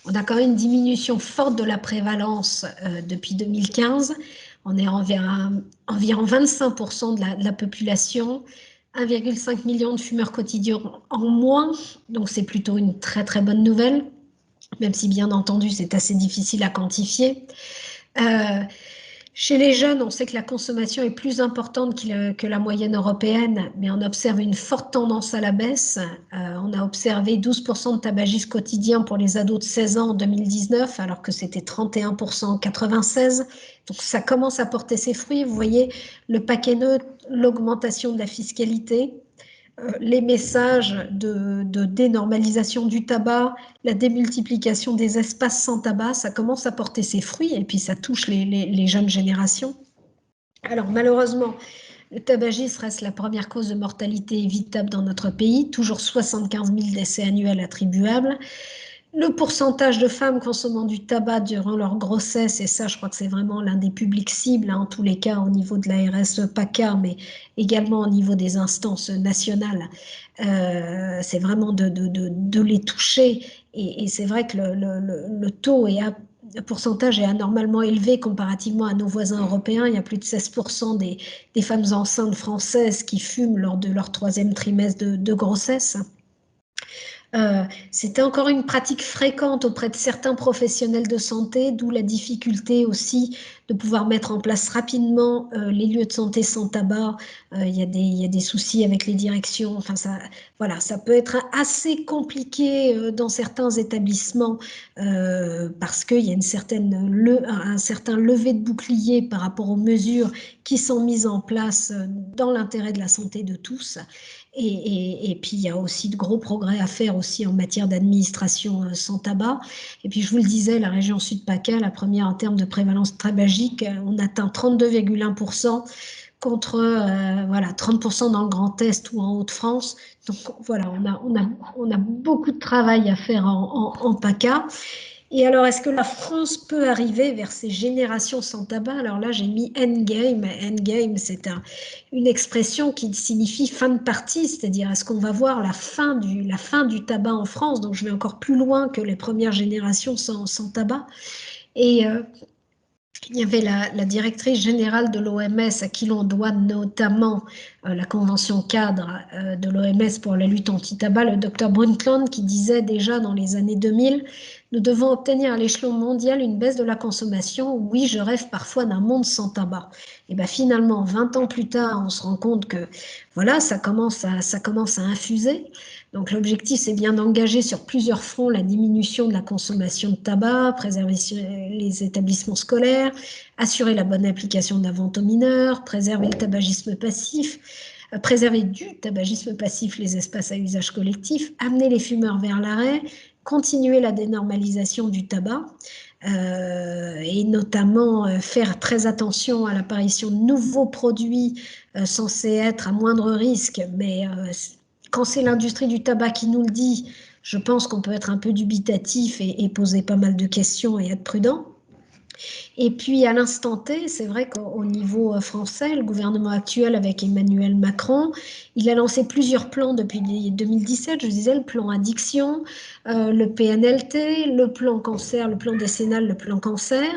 On a quand même une diminution forte de la prévalence depuis 2015. On est environ 25% de la population, 1,5 million de fumeurs quotidiens en moins, donc c'est plutôt une très très bonne nouvelle, même si bien entendu c'est assez difficile à quantifier. Chez les jeunes, on sait que la consommation est plus importante que la moyenne européenne, mais on observe une forte tendance à la baisse. On a observé 12% de tabagisme quotidien pour les ados de 16 ans en 2019, alors que c'était 31% en 1996. Donc ça commence à porter ses fruits. Vous voyez le paquet neutre, l'augmentation de la fiscalité, les messages de dénormalisation du tabac, la démultiplication des espaces sans tabac, ça commence à porter ses fruits, et puis ça touche les jeunes générations. Alors malheureusement, le tabagisme reste la première cause de mortalité évitable dans notre pays, toujours 75 000 décès annuels attribuables. Le pourcentage de femmes consommant du tabac durant leur grossesse, et ça je crois que c'est vraiment l'un des publics cibles, en tous les cas au niveau de l'ARS PACA, mais également au niveau des instances nationales, c'est vraiment de les toucher, et c'est vrai que le taux le pourcentage est anormalement élevé comparativement à nos voisins européens. Il y a plus de 16% des femmes enceintes françaises qui fument lors de leur 3e trimestre de grossesse. C'était encore une pratique fréquente auprès de certains professionnels de santé, d'où la difficulté aussi de pouvoir mettre en place rapidement les lieux de santé sans tabac. Il y a des soucis avec les directions. Enfin, voilà, ça peut être assez compliqué dans certains établissements, parce qu'il y a un certain lever de bouclier par rapport aux mesures qui sont mises en place dans l'intérêt de la santé de tous. Et puis, il y a aussi de gros progrès à faire aussi en matière d'administration sans tabac. Et puis, je vous le disais, la région Sud-PACA, la première en termes de prévalence tabagique, on atteint 32,1% contre 30% dans le Grand Est ou en Hauts-de-France. Donc, voilà, on a beaucoup de travail à faire en PACA. Et alors, est-ce que la France peut arriver vers ces générations sans tabac? Alors là, j'ai mis endgame. Endgame, c'est une expression qui signifie fin de partie, c'est-à-dire est-ce qu'on va voir la fin du tabac en France? Donc, je vais encore plus loin que les premières générations sans tabac. Et il y avait la directrice générale de l'OMS, à qui l'on doit notamment la convention cadre de l'OMS pour la lutte anti-tabac, le Dr Brundtland, qui disait déjà dans les années 2000, nous devons obtenir à l'échelon mondial une baisse de la consommation. Oui, je rêve parfois d'un monde sans tabac. Et bien finalement, 20 ans plus tard, on se rend compte que voilà, ça commence à infuser. Donc l'objectif, c'est bien d'engager sur plusieurs fronts la diminution de la consommation de tabac, préserver les établissements scolaires, assurer la bonne application de la vente aux mineurs, préserver le tabagisme passif, préserver du tabagisme passif les espaces à usage collectif, amener les fumeurs vers l'arrêt, continuer la dénormalisation du tabac, et notamment faire très attention à l'apparition de nouveaux produits censés être à moindre risque, mais quand c'est l'industrie du tabac qui nous le dit, je pense qu'on peut être un peu dubitatif et poser pas mal de questions et être prudent. Et puis à l'instant T, c'est vrai qu'au niveau français, le gouvernement actuel avec Emmanuel Macron, il a lancé plusieurs plans depuis 2017, je disais, le plan addiction, le PNLT, le plan cancer, le plan décennal, le plan cancer,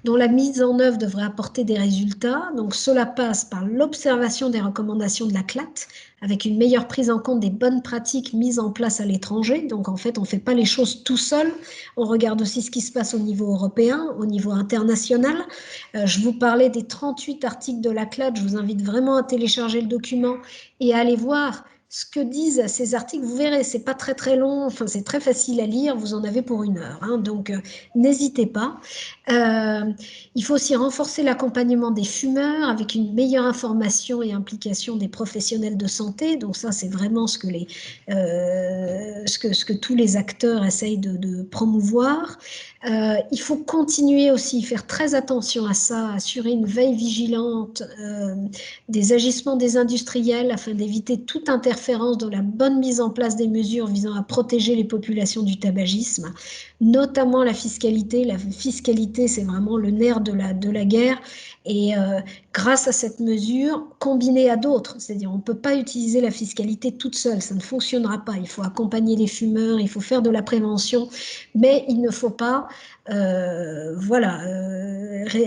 dont la mise en œuvre devrait apporter des résultats. Donc cela passe par l'observation des recommandations de la CLAT, avec une meilleure prise en compte des bonnes pratiques mises en place à l'étranger. Donc en fait, on ne fait pas les choses tout seul, on regarde aussi ce qui se passe au niveau européen, au niveau international. Je vous parlais des 38 articles de la CLAT, je vous invite vraiment à télécharger le document et à aller voir ce que disent ces articles, vous verrez, c'est pas très très long, enfin c'est très facile à lire, vous en avez pour 1 heure, hein, donc n'hésitez pas. Il faut aussi renforcer l'accompagnement des fumeurs avec une meilleure information et implication des professionnels de santé, donc ça c'est vraiment ce que tous les acteurs essayent de promouvoir. Il faut continuer aussi, faire très attention à ça, assurer une veille vigilante des agissements des industriels afin d'éviter toute interférence dans la bonne mise en place des mesures visant à protéger les populations du tabagisme, notamment la fiscalité. La fiscalité, c'est vraiment le nerf de la guerre. Et grâce à cette mesure, combinée à d'autres, c'est-à-dire on ne peut pas utiliser la fiscalité toute seule, ça ne fonctionnera pas. Il faut accompagner les fumeurs, il faut faire de la prévention, mais il ne faut pas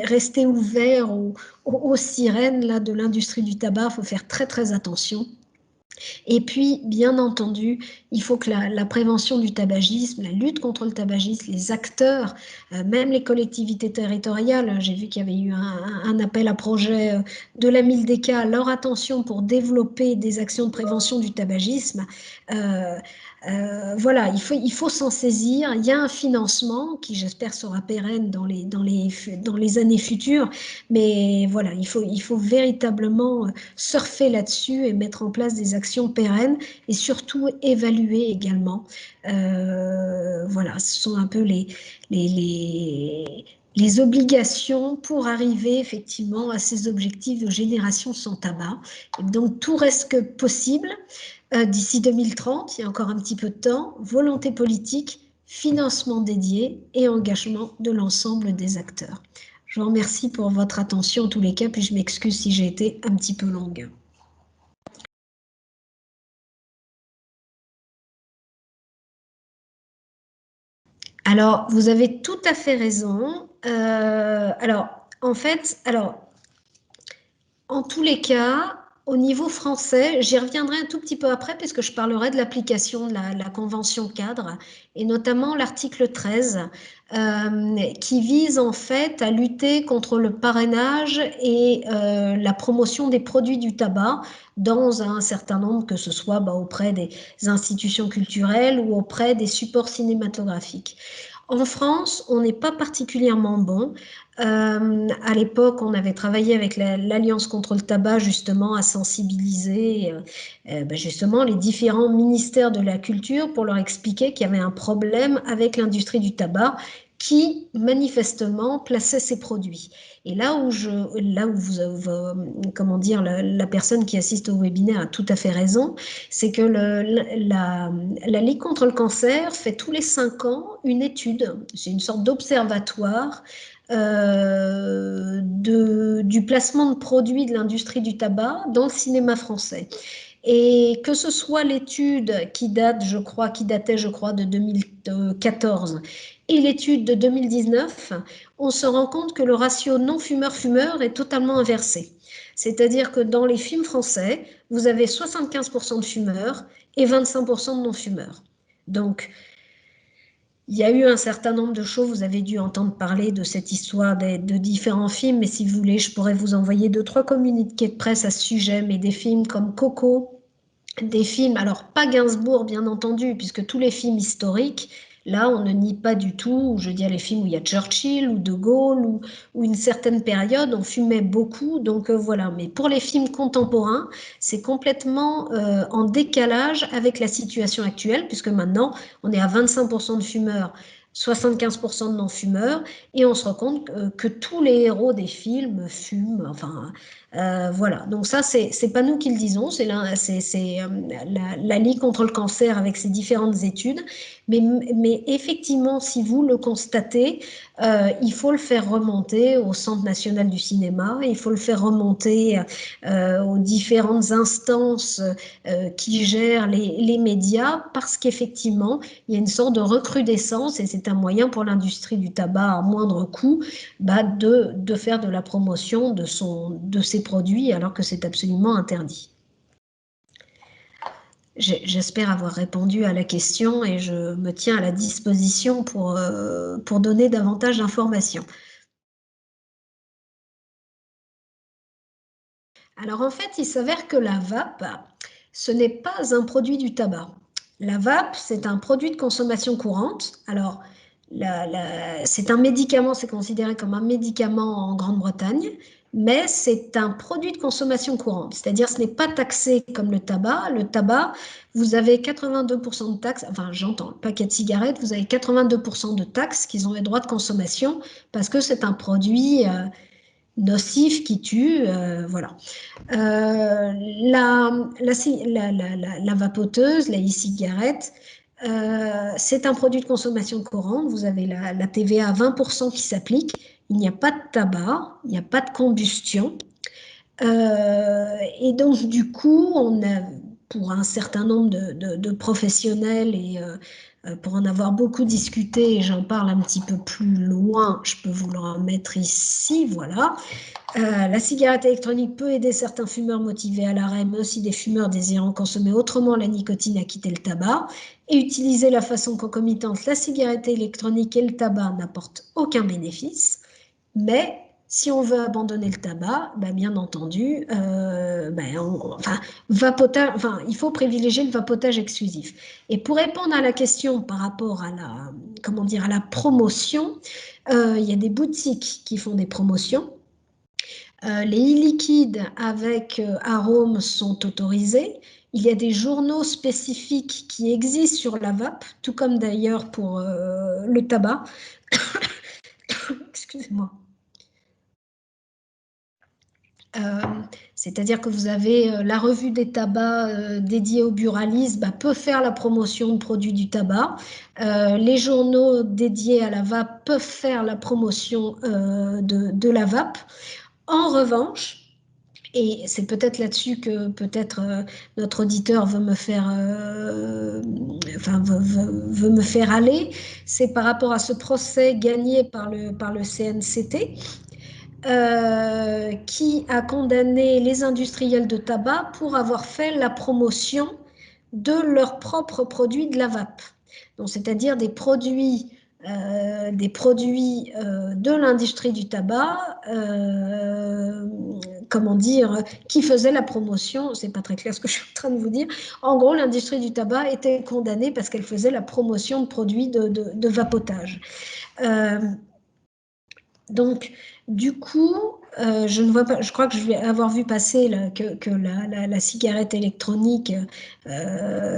rester ouvert aux sirènes là, de l'industrie du tabac. Il faut faire très très attention. Et puis, bien entendu, il faut que la prévention du tabagisme, la lutte contre le tabagisme, les acteurs, même les collectivités territoriales, j'ai vu qu'il y avait eu un appel à projet de la Mildeka, leur attention pour développer des actions de prévention du tabagisme. Voilà, il faut s'en saisir. Il y a un financement qui, j'espère, sera pérenne dans les années futures, mais voilà, il faut véritablement surfer là-dessus et mettre en place des actions pérennes et surtout évaluer également. Voilà, ce sont un peu les obligations pour arriver effectivement à ces objectifs de génération sans tabac. Et donc tout reste que possible d'ici 2030, il y a encore un petit peu de temps, volonté politique, financement dédié et engagement de l'ensemble des acteurs. Je vous remercie pour votre attention en tous les cas, puis je m'excuse si j'ai été un petit peu longue. Alors, vous avez tout à fait raison. En tous les cas, au niveau français, j'y reviendrai un tout petit peu après puisque je parlerai de l'application de la convention cadre et notamment l'article 13 qui vise en fait à lutter contre le parrainage et la promotion des produits du tabac dans un certain nombre, que ce soit auprès des institutions culturelles ou auprès des supports cinématographiques. En France, on n'est pas particulièrement bon. À l'époque, on avait travaillé avec l'Alliance contre le tabac justement à sensibiliser justement les différents ministères de la culture pour leur expliquer qu'il y avait un problème avec l'industrie du tabac qui manifestement plaçait ses produits. Et là où comment dire, la personne qui assiste au webinaire a tout à fait raison, c'est que la Ligue contre le cancer fait tous les 5 ans une étude, c'est une sorte d'observatoire du placement de produits de l'industrie du tabac dans le cinéma français. Et que ce soit l'étude qui datait, je crois, de 2014 et l'étude de 2019, on se rend compte que le ratio non-fumeur-fumeur est totalement inversé. C'est-à-dire que dans les films français, vous avez 75% de fumeurs et 25% de non-fumeurs. Donc, il y a eu un certain nombre de choses, vous avez dû entendre parler de cette histoire de différents films, mais si vous voulez, je pourrais vous envoyer 2-3 communiqués de presse à ce sujet, mais des films comme Coco, des films, alors pas Gainsbourg bien entendu, puisque tous les films historiques, là on ne nie pas du tout, je veux dire les films où il y a Churchill ou De Gaulle ou une certaine période, on fumait beaucoup, donc voilà. Mais pour les films contemporains, c'est complètement en décalage avec la situation actuelle, puisque maintenant on est à 25% de fumeurs, 75% de non-fumeurs, et on se rend compte que tous les héros des films fument, enfin... voilà, donc ça, c'est pas nous qui le disons, c'est la Ligue contre le cancer avec ses différentes études, mais effectivement, si vous le constatez, il faut le faire remonter au Centre national du cinéma, il faut le faire remonter aux différentes instances qui gèrent les médias, parce qu'effectivement, il y a une sorte de recrudescence, et c'est un moyen pour l'industrie du tabac à moindre coût de faire de la promotion de ses produits alors que c'est absolument interdit. J'espère avoir répondu à la question et je me tiens à la disposition pour donner davantage d'informations. Alors en fait, il s'avère que la vape, ce n'est pas un produit du tabac. La vape, c'est un produit de consommation courante. Alors, c'est un médicament, c'est considéré comme un médicament en Grande-Bretagne, mais c'est un produit de consommation courante. C'est-à-dire, ce n'est pas taxé comme le tabac. Le tabac, vous avez 82% de taxes, enfin, j'entends, le paquet de cigarettes, vous avez 82% de taxes qu'ils ont les droits de consommation parce que c'est un produit nocif qui tue, voilà. La vapoteuse, la e-cigarette, c'est un produit de consommation courante. Vous avez la TVA à 20% qui s'applique. Il n'y a pas de tabac, il n'y a pas de combustion. Et donc, du coup, on a, pour un certain nombre de professionnels et pour en avoir beaucoup discuté, et j'en parle un petit peu plus loin, je peux vous le remettre ici, voilà. La cigarette électronique peut aider certains fumeurs motivés à l'arrêt, mais aussi des fumeurs désirant consommer autrement la nicotine à quitter le tabac. Et utiliser la façon concomitante, la cigarette électronique et le tabac n'apportent aucun bénéfice. Mais si on veut abandonner le tabac, bien entendu, il faut privilégier le vapotage exclusif. Et pour répondre à la question par rapport à la promotion, il y a des boutiques qui font des promotions. Les e-liquides avec arômes sont autorisés. Il y a des journaux spécifiques qui existent sur la vape, tout comme d'ailleurs pour le tabac. Excusez-moi. C'est-à-dire que vous avez la revue des tabacs dédiée au buralisme peut faire la promotion de produits du tabac. Les journaux dédiés à la vape peuvent faire la promotion de la vape. En revanche, et c'est peut-être là-dessus que peut-être notre auditeur veut me faire aller, c'est par rapport à ce procès gagné par le CNCT. Qui a condamné les industriels de tabac pour avoir fait la promotion de leurs propres produits de la vape. Donc, c'est-à-dire des produits de l'industrie du tabac, qui faisaient la promotion. C'est pas très clair ce que je suis en train de vous dire. En gros, l'industrie du tabac était condamnée parce qu'elle faisait la promotion de produits de vapotage. Donc, du coup, je ne vois pas, je crois que je vais avoir vu passer là, que la cigarette électronique,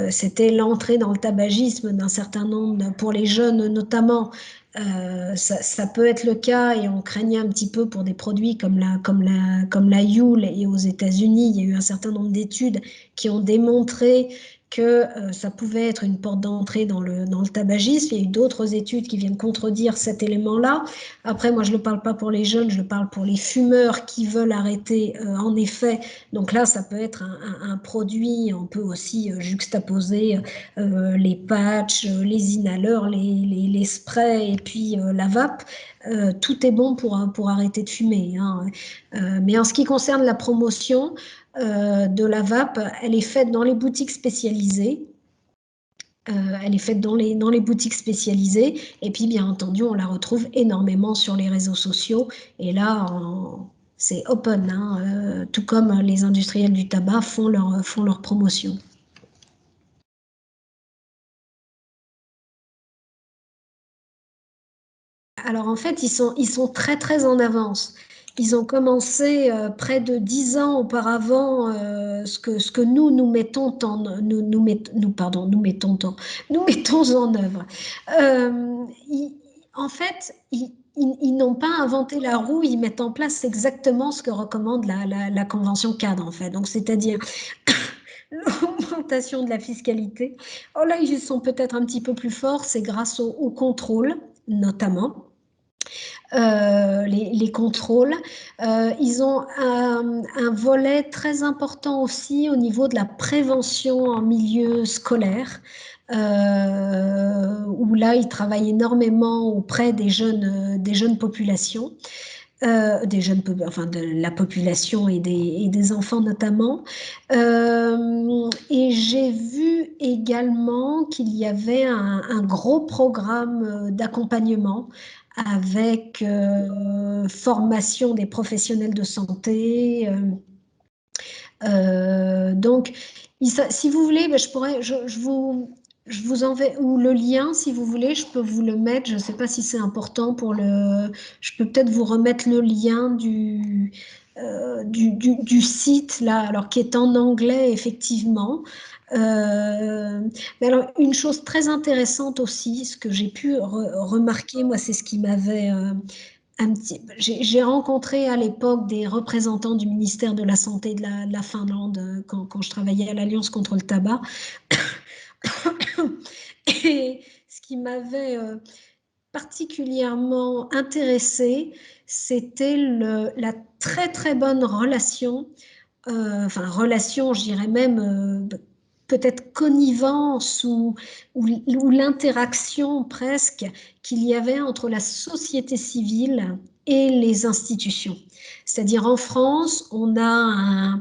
c'était l'entrée dans le tabagisme d'un certain nombre, pour les jeunes notamment, ça peut être le cas, et on craignait un petit peu pour des produits comme la Juul, et aux États-Unis, il y a eu un certain nombre d'études qui ont démontré que ça pouvait être une porte d'entrée dans le tabagisme. Il y a eu d'autres études qui viennent contredire cet élément-là. Après, moi, je ne parle pas pour les jeunes, je parle pour les fumeurs qui veulent arrêter, en effet. Donc là, ça peut être un produit, on peut aussi juxtaposer les patchs, les inhaleurs, les sprays, et puis la vape. Tout est bon pour arrêter de fumer, hein. Mais en ce qui concerne la promotion de la vape, elle est faite dans les boutiques spécialisées. Elle est faite dans les boutiques spécialisées, et puis bien entendu on la retrouve énormément sur les réseaux sociaux, et là c'est open, hein, tout comme les industriels du tabac font leur promotion. Alors en fait ils sont très très en avance. Ils ont commencé près de 10 ans auparavant, ce que nous mettons en œuvre. En fait, ils n'ont pas inventé la roue, ils mettent en place exactement ce que recommande la Convention cadre, en fait. Donc, c'est-à-dire l'augmentation de la fiscalité. Oh là, ils sont peut-être un petit peu plus forts, c'est grâce au contrôle, notamment. Les contrôles. Ils ont un volet très important aussi au niveau de la prévention en milieu scolaire, où là, ils travaillent énormément auprès des jeunes populations. De la population et des enfants notamment. Et j'ai vu également qu'il y avait un gros programme d'accompagnement avec formation des professionnels de santé, Donc, si vous voulez, ben, je vous enverrai, ou le lien, si vous voulez, je peux vous le mettre. Je ne sais pas si c'est important pour le. Je peux peut-être vous remettre le lien du site, là, alors qui est en anglais, effectivement. Mais alors, une chose très intéressante aussi, ce que j'ai pu remarquer, moi, c'est ce qui m'avait j'ai rencontré à l'époque des représentants du ministère de la Santé de la Finlande quand je travaillais à l'Alliance contre le tabac. Et ce qui m'avait particulièrement intéressée, c'était la très très bonne relation, enfin relation, je dirais même peut-être connivence ou l'interaction presque qu'il y avait entre la société civile et les institutions. C'est-à-dire en France, on a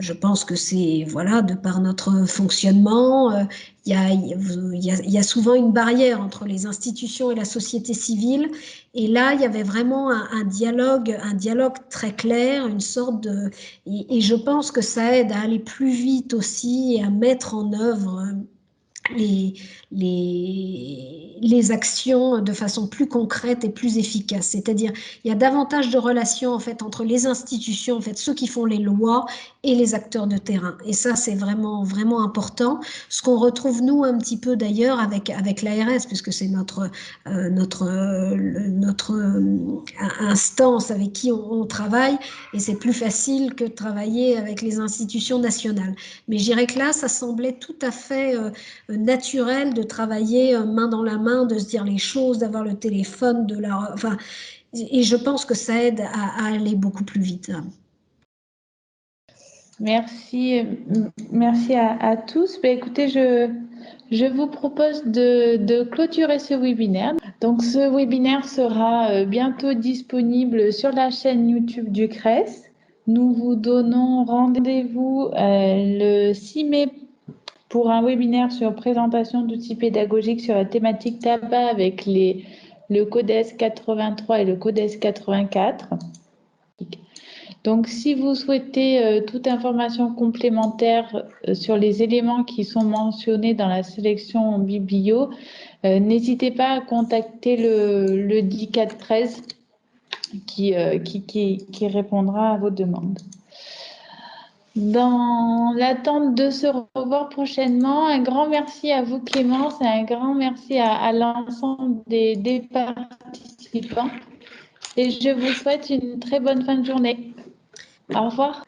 je pense que c'est, voilà, de par notre fonctionnement, il y a souvent une barrière entre les institutions et la société civile. Et là, il y avait vraiment un dialogue très clair, une sorte de... Et je pense que ça aide à aller plus vite aussi et à mettre en œuvre les, les actions de façon plus concrète et plus efficace. C'est-à-dire, il y a davantage de relations en fait entre les institutions, en fait, ceux qui font les lois et les acteurs de terrain. Et ça, c'est vraiment, vraiment important. Ce qu'on retrouve, nous, un petit peu d'ailleurs avec l'ARS, puisque c'est notre instance avec qui on travaille, et c'est plus facile que de travailler avec les institutions nationales. Mais je dirais que là, ça semblait tout à fait naturel de travailler main dans la main, de se dire les choses, d'avoir le téléphone, enfin, et je pense que ça aide à aller beaucoup plus vite. Merci, merci à tous. Ben, écoutez, je vous propose de clôturer ce webinaire. Donc, ce webinaire sera bientôt disponible sur la chaîne YouTube du CRES. Nous vous donnons rendez-vous le 6 mai pour un webinaire sur présentation d'outils pédagogiques sur la thématique tabac avec le CODES 83 et le CODES 84. Donc, si vous souhaitez toute information complémentaire sur les éléments qui sont mentionnés dans la sélection biblio, n'hésitez pas à contacter le DICAT 13 qui répondra à vos demandes. Dans l'attente de se revoir prochainement, un grand merci à vous Clémence et un grand merci à l'ensemble des participants. Et je vous souhaite une très bonne fin de journée. Au revoir.